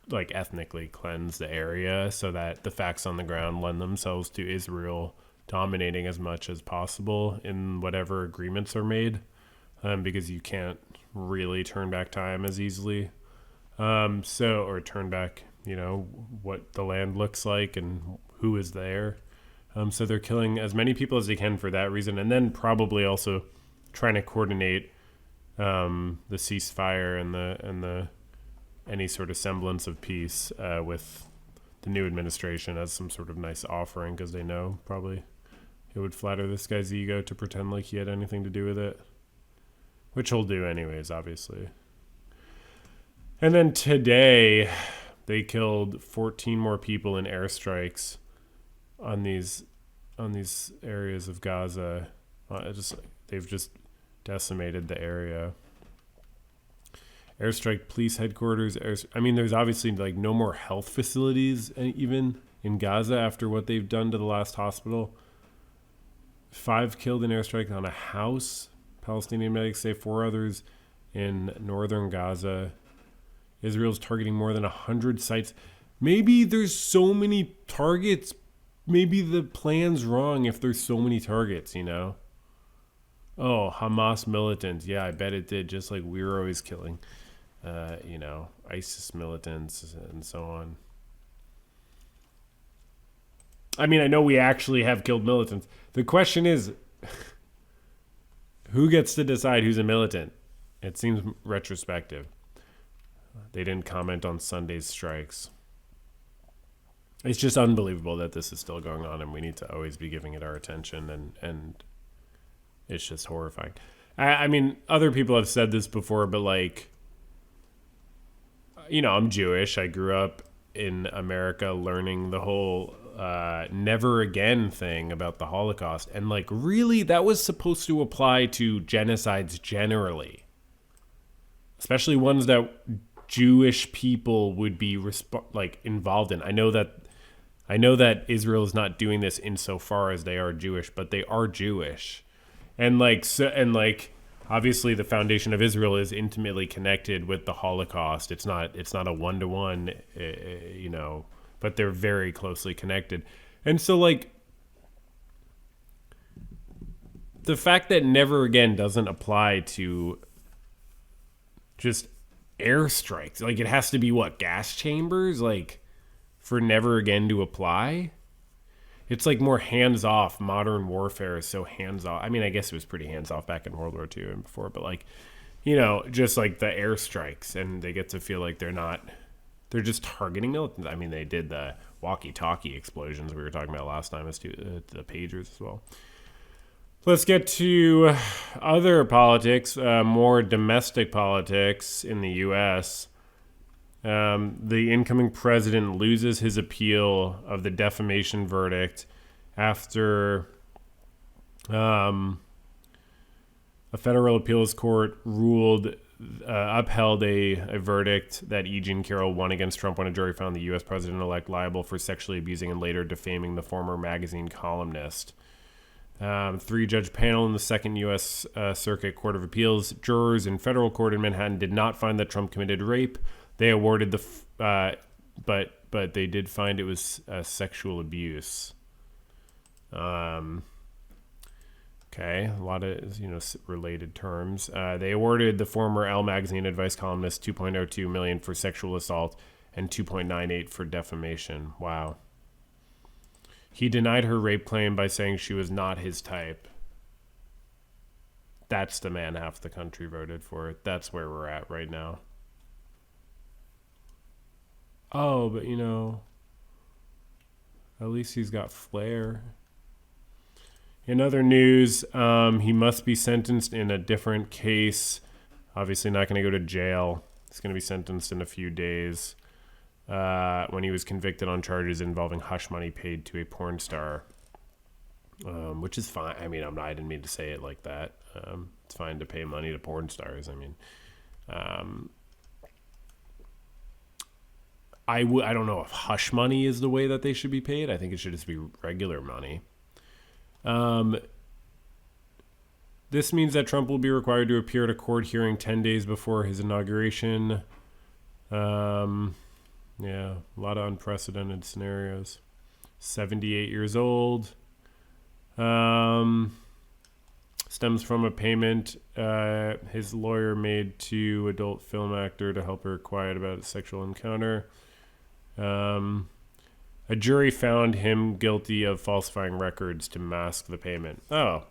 like ethnically cleansed the area, so that the facts on the ground lend themselves to Israel dominating as much as possible in whatever agreements are made, because you can't really turn back time as easily. Or turn back, what the land looks like and who is there. So they're killing as many people as they can for that reason, and then probably also trying to coordinate the ceasefire and the any sort of semblance of peace with the new administration as some sort of nice offering, because they know probably it would flatter this guy's ego to pretend like he had anything to do with it, which he'll do anyways, obviously. And then today, they killed 14 more people in airstrikes on these areas of Gaza. They've just decimated the area. Airstrike police headquarters. There's obviously like no more health facilities even in Gaza after what they've done to the last hospital. 5 killed in airstrike on a house. Palestinian medics say 4 others in northern Gaza. Israel's targeting more than 100 sites. Maybe there's so many targets. Maybe the plan's wrong if there's so many targets, Oh, Hamas militants. Yeah, I bet it did, just like we were always killing, ISIS militants and so on. I know we actually have killed militants. The question is, who gets to decide who's a militant? It seems retrospective. They didn't comment on Sunday's strikes. It's just unbelievable that this is still going on, and we need to always be giving it our attention, and it's just horrifying. Other people have said this before, but like, I'm Jewish. I grew up in America learning the whole never again thing about the Holocaust. And like, really, that was supposed to apply to genocides generally, especially ones that Jewish people would be involved in. I know that Israel is not doing this insofar as they are Jewish, but they are Jewish. And obviously the foundation of Israel is intimately connected with the Holocaust. It's not a one-to-one, but they're very closely connected. And so like, the fact that never again doesn't apply to just airstrikes, like it has to be gas chambers, like for never again to apply. It's like more hands-off. Modern warfare is so hands-off. I guess it was pretty hands-off back in World War II and before, but like, just like the airstrikes, and they get to feel like they're just targeting militants. They did the walkie-talkie explosions we were talking about last time, as to the pagers as well. Let's get to other politics, more domestic politics in the U.S. The incoming president loses his appeal of the defamation verdict after a federal appeals court upheld a verdict that E. Jean Carroll won against Trump when a jury found the U.S. president-elect liable for sexually abusing and later defaming the former magazine columnist. Three-judge panel in the Second U.S. Circuit Court of Appeals. Jurors in federal court in Manhattan did not find that Trump committed rape. They awarded but they did find it was sexual abuse. Okay, a lot of related terms. They awarded the former Elle magazine advice columnist $2.02 million for sexual assault and $2.98 for defamation. Wow. He denied her rape claim by saying she was not his type. That's the man half the country voted for. That's where we're at right now. Oh, but at least he's got flair. In other news, he must be sentenced in a different case. Obviously not going to go to jail. He's going to be sentenced in a few days. When he was convicted on charges involving hush money paid to a porn star, which is fine. I mean, I didn't mean to say it like that. It's fine to pay money to porn stars. I mean, I don't know if hush money is the way that they should be paid. I think it should just be regular money. This means that Trump will be required to appear at a court hearing 10 days before his inauguration. Yeah, a lot of unprecedented scenarios. 78 years old. Stems from a payment his lawyer made to adult film actor to help her quiet about a sexual encounter. A jury found him guilty of falsifying records to mask the payment. Oh.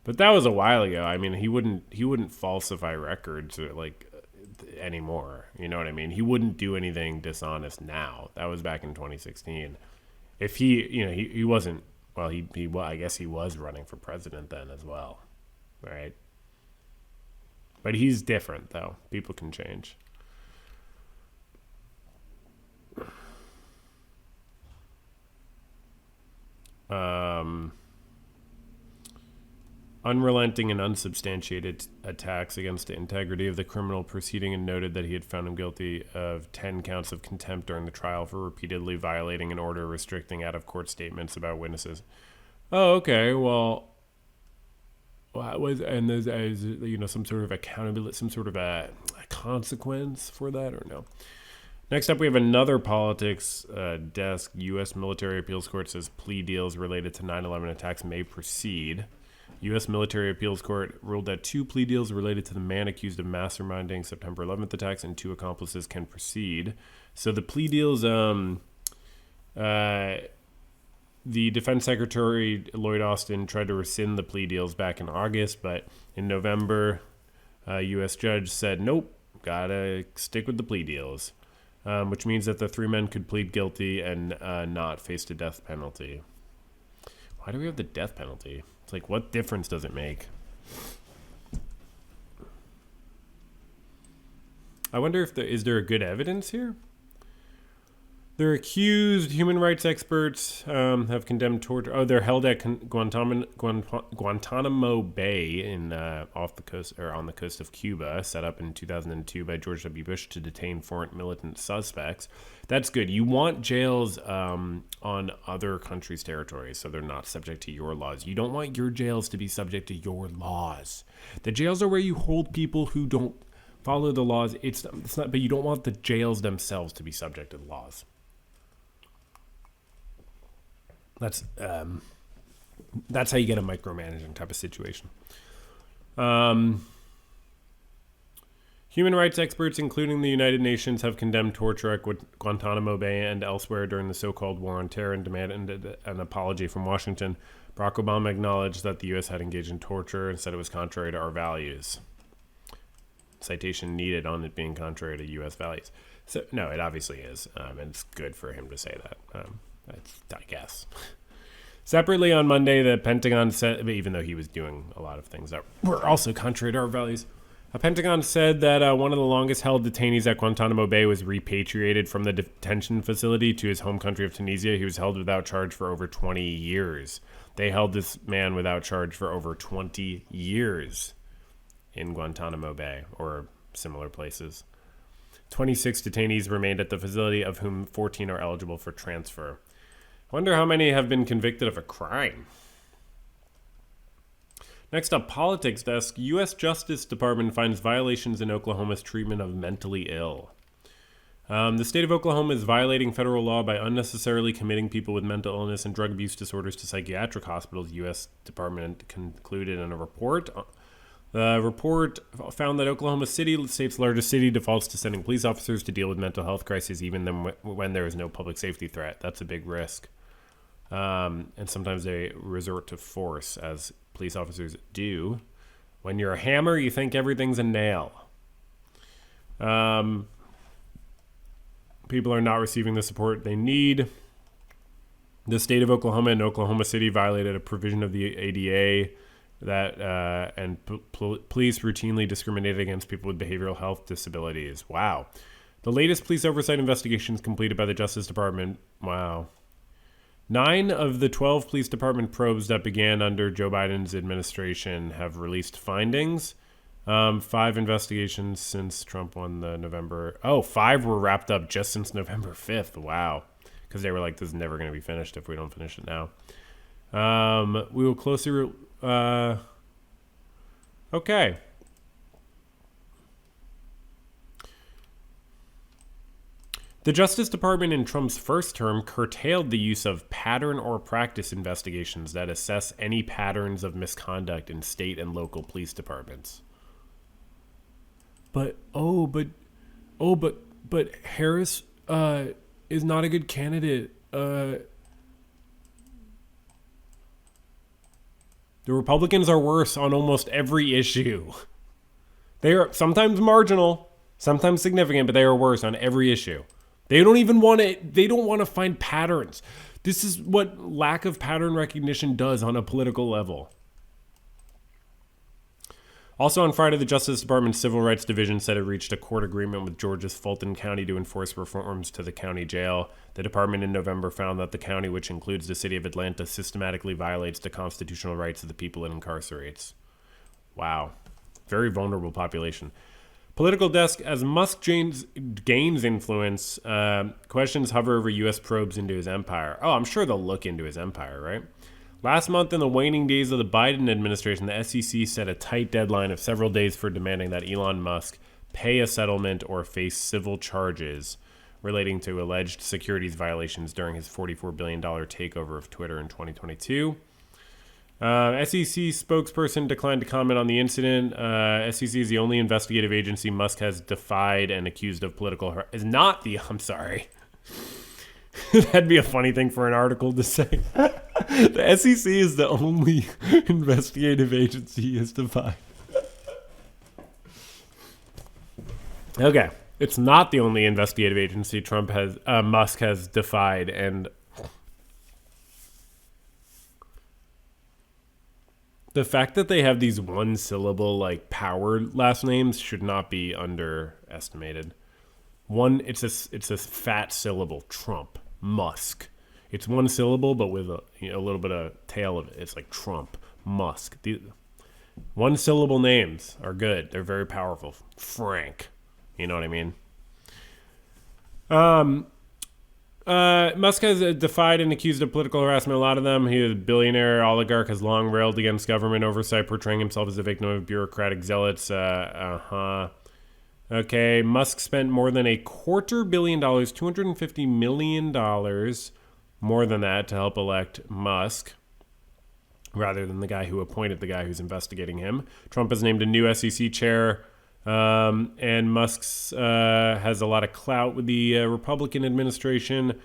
But that was a while ago. I mean, he wouldn't falsify records anymore. You know what I mean? He wouldn't do anything dishonest now. That was back in 2016. If he wasn't, well, I guess he was running for president then as well, right? But he's different though. People can change. Unrelenting and unsubstantiated attacks against the integrity of the criminal proceeding, and noted that he had found him guilty of 10 counts of contempt during the trial for repeatedly violating an order restricting out-of-court statements about witnesses. Oh, okay. Well, there's some sort of accountability, some sort of a consequence for that, or no? Next up, we have another politics desk. U.S. Military Appeals Court says plea deals related to 9/11 attacks may proceed. U.S. Military Appeals Court ruled that 2 plea deals related to the man accused of masterminding September 11th attacks and 2 accomplices can proceed. So the plea deals, the Defense Secretary Lloyd Austin tried to rescind the plea deals back in August, but in November, a U.S. judge said, nope, gotta stick with the plea deals, which means that the 3 men could plead guilty and not face the death penalty. Why do we have the death penalty? It's like, what difference does it make? I wonder if is there a good evidence here? They're accused. Human rights experts have condemned torture. Oh, they're held at Guantanamo Bay in off the coast or on the coast of Cuba, set up in 2002 by George W. Bush to detain foreign militant suspects. That's good. You want jails on other countries' territories, so they're not subject to your laws. You don't want your jails to be subject to your laws. The jails are where you hold people who don't follow the laws. It's not, but you don't want the jails themselves to be subject to the laws. That's how you get a micromanaging type of situation. Human rights experts, including the United Nations, have condemned torture at Guantanamo Bay and elsewhere during the so-called war on terror and demanded an apology from Washington. Barack Obama acknowledged that the U.S. had engaged in torture and said it was contrary to our values. Citation needed on it being contrary to U.S. values. So, no, it obviously is, and it's good for him to say that. I guess. Separately on Monday, the Pentagon said, even though he was doing a lot of things that were also contrary to our values, the Pentagon said that one of the longest held detainees at Guantanamo Bay was repatriated from the detention facility to his home country of Tunisia. He was held without charge for over 20 years. They held this man without charge for over 20 years in Guantanamo Bay or similar places. 26 detainees remained at the facility, of whom 14 are eligible for transfer. Wonder how many have been convicted of a crime. Next up, politics desk. U.S. Justice Department finds violations in Oklahoma's treatment of mentally ill. The state of Oklahoma is violating federal law by unnecessarily committing people with mental illness and drug abuse disorders to psychiatric hospitals, U.S. Department concluded in a report. The report found that Oklahoma City, the state's largest city, defaults to sending police officers to deal with mental health crises even when there is no public safety threat. That's a big risk. And sometimes they resort to force, as police officers do. When you're a hammer, you think everything's a nail. People are not receiving the support they need. The state of Oklahoma and Oklahoma City violated a provision of the ADA that police routinely discriminated against people with behavioral health disabilities. Wow. The latest police oversight investigations completed by the Justice Department. Wow. 9 of the 12 police department probes that began under Joe Biden's administration have released findings. 5 investigations since Trump won the November. 5 were wrapped up just since November 5th. Wow. Because they were like, this is never going to be finished if we don't finish it now. We will closely... okay. The Justice Department in Trump's first term curtailed the use of pattern or practice investigations that assess any patterns of misconduct in state and local police departments. But Harris is not a good candidate. The Republicans are worse on almost every issue. They are sometimes marginal, sometimes significant, but they are worse on every issue. They don't want to find patterns. This is what lack of pattern recognition does on a political level. Also on Friday, the Justice Department's Civil Rights Division said it reached a court agreement with Georgia's Fulton County to enforce reforms to the county jail. The department in November found that the county, which includes the city of Atlanta, systematically violates the constitutional rights of the people it incarcerates. Wow. Very vulnerable population. Political desk, as Musk gains influence, questions hover over U.S. probes into his empire. Oh, I'm sure they'll look into his empire, right? Last month, in the waning days of the Biden administration, the SEC set a tight deadline of several days for demanding that Elon Musk pay a settlement or face civil charges relating to alleged securities violations during his $44 billion takeover of Twitter in 2022. SEC spokesperson declined to comment on the incident. SEC is the only investigative agency Musk has defied and accused of political is not the. I'm sorry. That'd be a funny thing for an article to say. The SEC is the only investigative agency he has defied. Okay, it's not the only investigative agency Musk has defied, and the fact that they have these one-syllable like power last names should not be underestimated. It's a fat syllable. Trump, Musk. It's one syllable, but with a little bit of tail of it. It's like Trump, Musk. One-syllable names are good. They're very powerful. Frank. You know what I mean? Musk has defied and accused of political harassment. A lot of them. He is a billionaire oligarch, has long railed against government oversight, portraying himself as a victim of bureaucratic zealots. Okay, Musk spent more than $250 million, $250 million more than that to help elect Musk, rather than the guy who appointed the guy who's investigating him. Trump has named a new SEC chair, and Musk has a lot of clout with the Republican administration,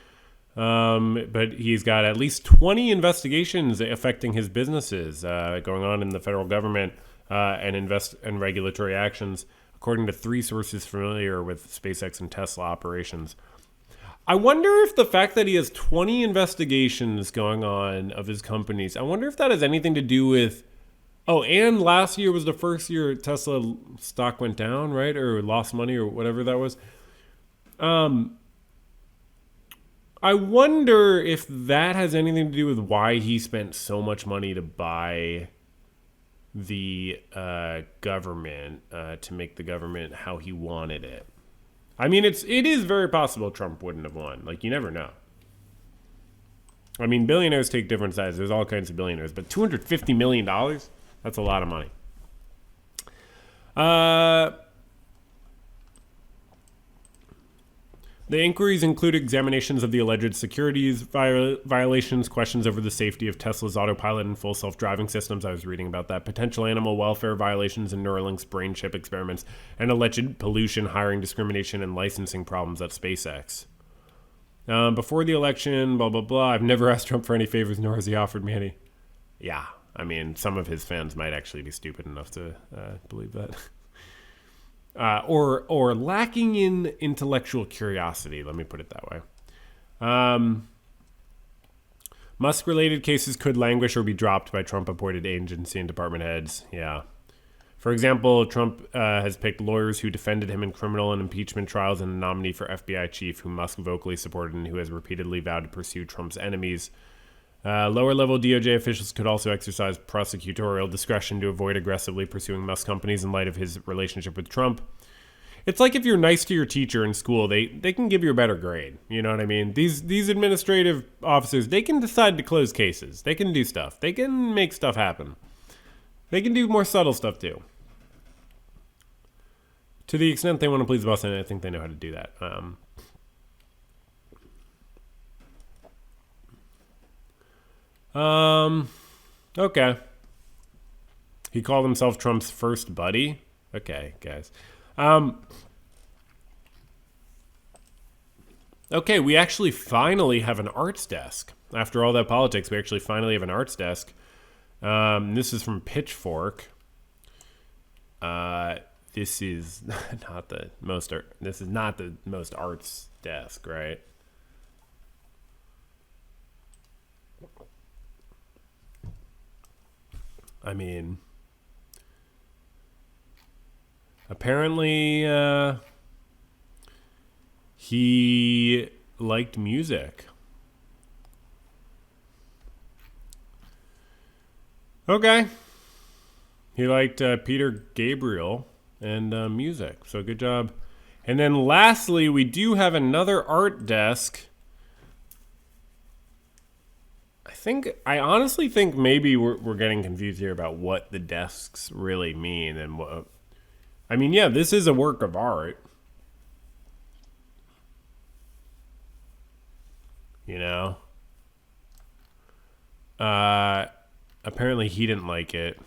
but he's got at least 20 investigations affecting his businesses going on in the federal government and regulatory actions, according to 3 sources familiar with SpaceX and Tesla operations. I wonder if the fact that he has 20 investigations going on of his companies, I wonder if that has anything to do with... Oh, and last year was the first year Tesla stock went down, right? Or lost money or whatever that was. I wonder if that has anything to do with why he spent so much money to buy the government, to make the government how he wanted it. I mean, it is very possible Trump wouldn't have won. Like, you never know. I mean, billionaires take different sizes. There's all kinds of billionaires, but $250 million? That's a lot of money. The inquiries include examinations of the alleged securities violations, questions over the safety of Tesla's autopilot and full self-driving systems. I was reading about that. Potential animal welfare violations and Neuralink's brain chip experiments, and alleged pollution, hiring discrimination, and licensing problems at SpaceX. Before the election, blah, blah, blah. I've never asked Trump for any favors, nor has he offered me any. Yeah, I mean, some of his fans might actually be stupid enough to believe that. Or lacking in intellectual curiosity. Let me put it that way. Musk-related cases could languish or be dropped by Trump-appointed agency and department heads. Yeah. For example, Trump has picked lawyers who defended him in criminal and impeachment trials, and a nominee for FBI chief who Musk vocally supported and who has repeatedly vowed to pursue Trump's enemies. Lower-level DOJ officials could also exercise prosecutorial discretion to avoid aggressively pursuing Musk companies in light of his relationship with Trump. It's like if you're nice to your teacher in school, they can give you a better grade. You know what I mean? These administrative officers, they can decide to close cases. They can do stuff. They can make stuff happen. They can do more subtle stuff too. To the extent they want to please the boss, and I think they know how to do that. Okay. He called himself Trump's first buddy. Okay, guys. Okay, we actually finally have an arts desk. After all that politics, we actually finally have an arts desk. This is from Pitchfork. This is not the most. This is not the most arts desk, right? I mean, apparently he liked music. Okay. He liked Peter Gabriel and music. So good job. And then lastly, we do have another art desk. I honestly think maybe we're getting confused here about what the desks really mean and what. I mean, yeah, this is a work of art. You know? Apparently he didn't like it.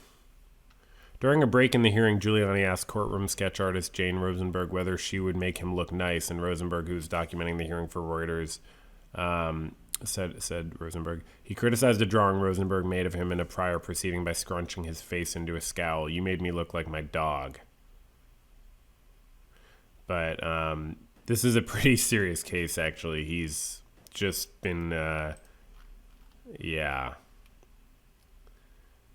During a break in the hearing, Giuliani asked courtroom sketch artist Jane Rosenberg whether she would make him look nice, and Rosenberg, who was documenting the hearing for Reuters, said Rosenberg. He criticized a drawing Rosenberg made of him in a prior proceeding by scrunching his face into a scowl. You made me look like my dog. But this is a pretty serious case, actually. He's just been, yeah.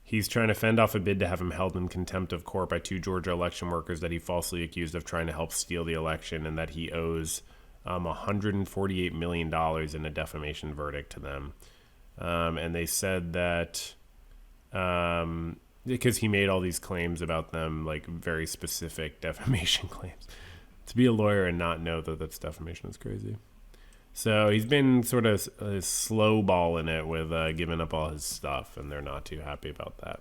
He's trying to fend off a bid to have him held in contempt of court by two Georgia election workers that he falsely accused of trying to help steal the election, and that he owes $148 million in a defamation verdict to them. And they said that because he made all these claims about them, like very specific defamation claims. To be a lawyer and not know that that's defamation is crazy. So he's been sort of slow balling it with giving up all his stuff, and they're not too happy about that.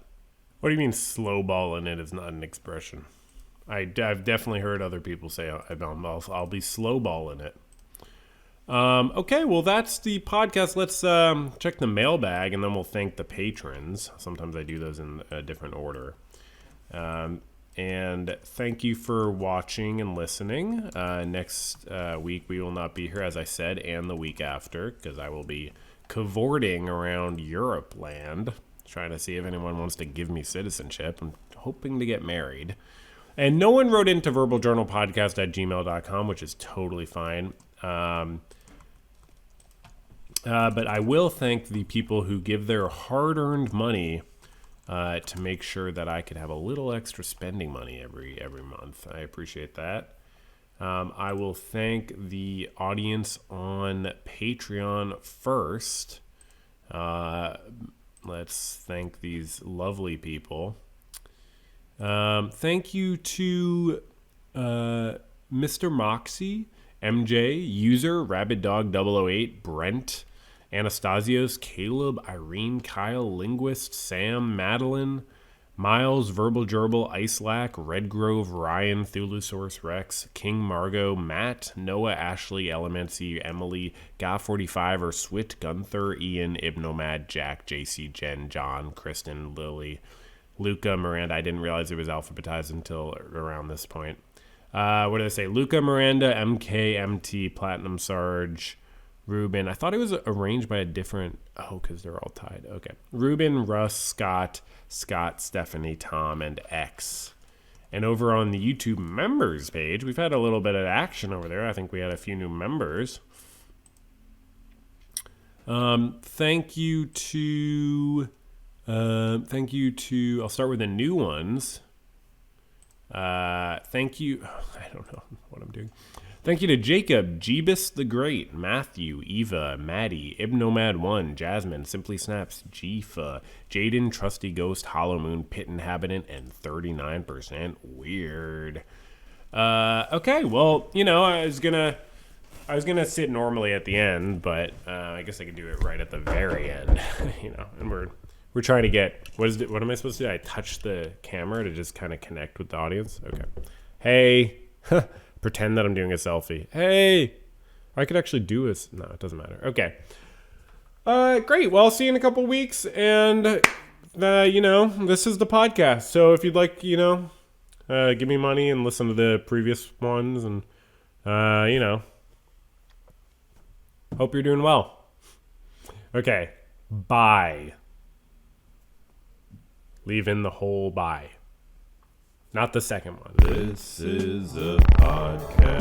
What do you mean slow balling it is not an expression? I've definitely heard other people say I'll be slow balling it. Okay, well, that's the podcast. Let's check the mailbag, and then we'll thank the patrons. Sometimes I do those in a different order. And thank you for watching and listening. Next week, we will not be here, as I said, and the week after, because I will be cavorting around Europe land, trying to see if anyone wants to give me citizenship. I'm hoping to get married. And no one wrote into verbaljournalpodcast@gmail.com, which is totally fine. But I will thank the people who give their hard-earned money to make sure that I could have a little extra spending money every month. I appreciate that. I will thank the audience on Patreon first. Let's thank these lovely people. Thank you to Mr. Moxie, MJ, User, RabbitDog008, Brent, Anastasios, Caleb, Irene, Kyle, Linguist, Sam, Madeline, Miles, Verbal Gerbil, Icelak, Redgrove, Ryan, Thulusaurus Rex, King Margot, Matt, Noah, Ashley, Elemency, Emily, Ga45 or Swit, Gunther, Ian, Ibnomad, Jack, JC, Jen, John, Kristen, Lily, Luca, Miranda. I didn't realize it was alphabetized until around this point. What did I say? Luca, Miranda, MK, MT, Platinum Sarge, Ruben. I thought it was arranged by a different... Oh, because they're all tied. Okay. Ruben, Russ, Scott, Stephanie, Tom, and X. And over on the YouTube members page, we've had a little bit of action over there. I think we had a few new members. Thank you to... I'll start with the new ones. Thank you... I don't know what I'm doing. Thank you to Jacob, Jeebus the Great, Matthew, Eva, Maddie, Ibnomad1, Jasmine, Simply Snaps, Jifa, Jaden, Trusty Ghost, Hollow Moon, Pit Inhabitant, and 39% Weird. Okay, well, I was gonna sit normally at the end, but I guess I could do it right at the very end, and we're trying to get, what am I supposed to do? I touch the camera to just kind of connect with the audience? Okay. Hey. Pretend that I'm doing a selfie. Hey, I could actually do this. No, it doesn't matter. Okay. Great. Well, I'll see you in a couple weeks. And, this is the podcast. So if you'd like, give me money and listen to the previous ones and, hope you're doing well. Okay. Bye. Leave in the whole bye. Not the second one.
This is a podcast.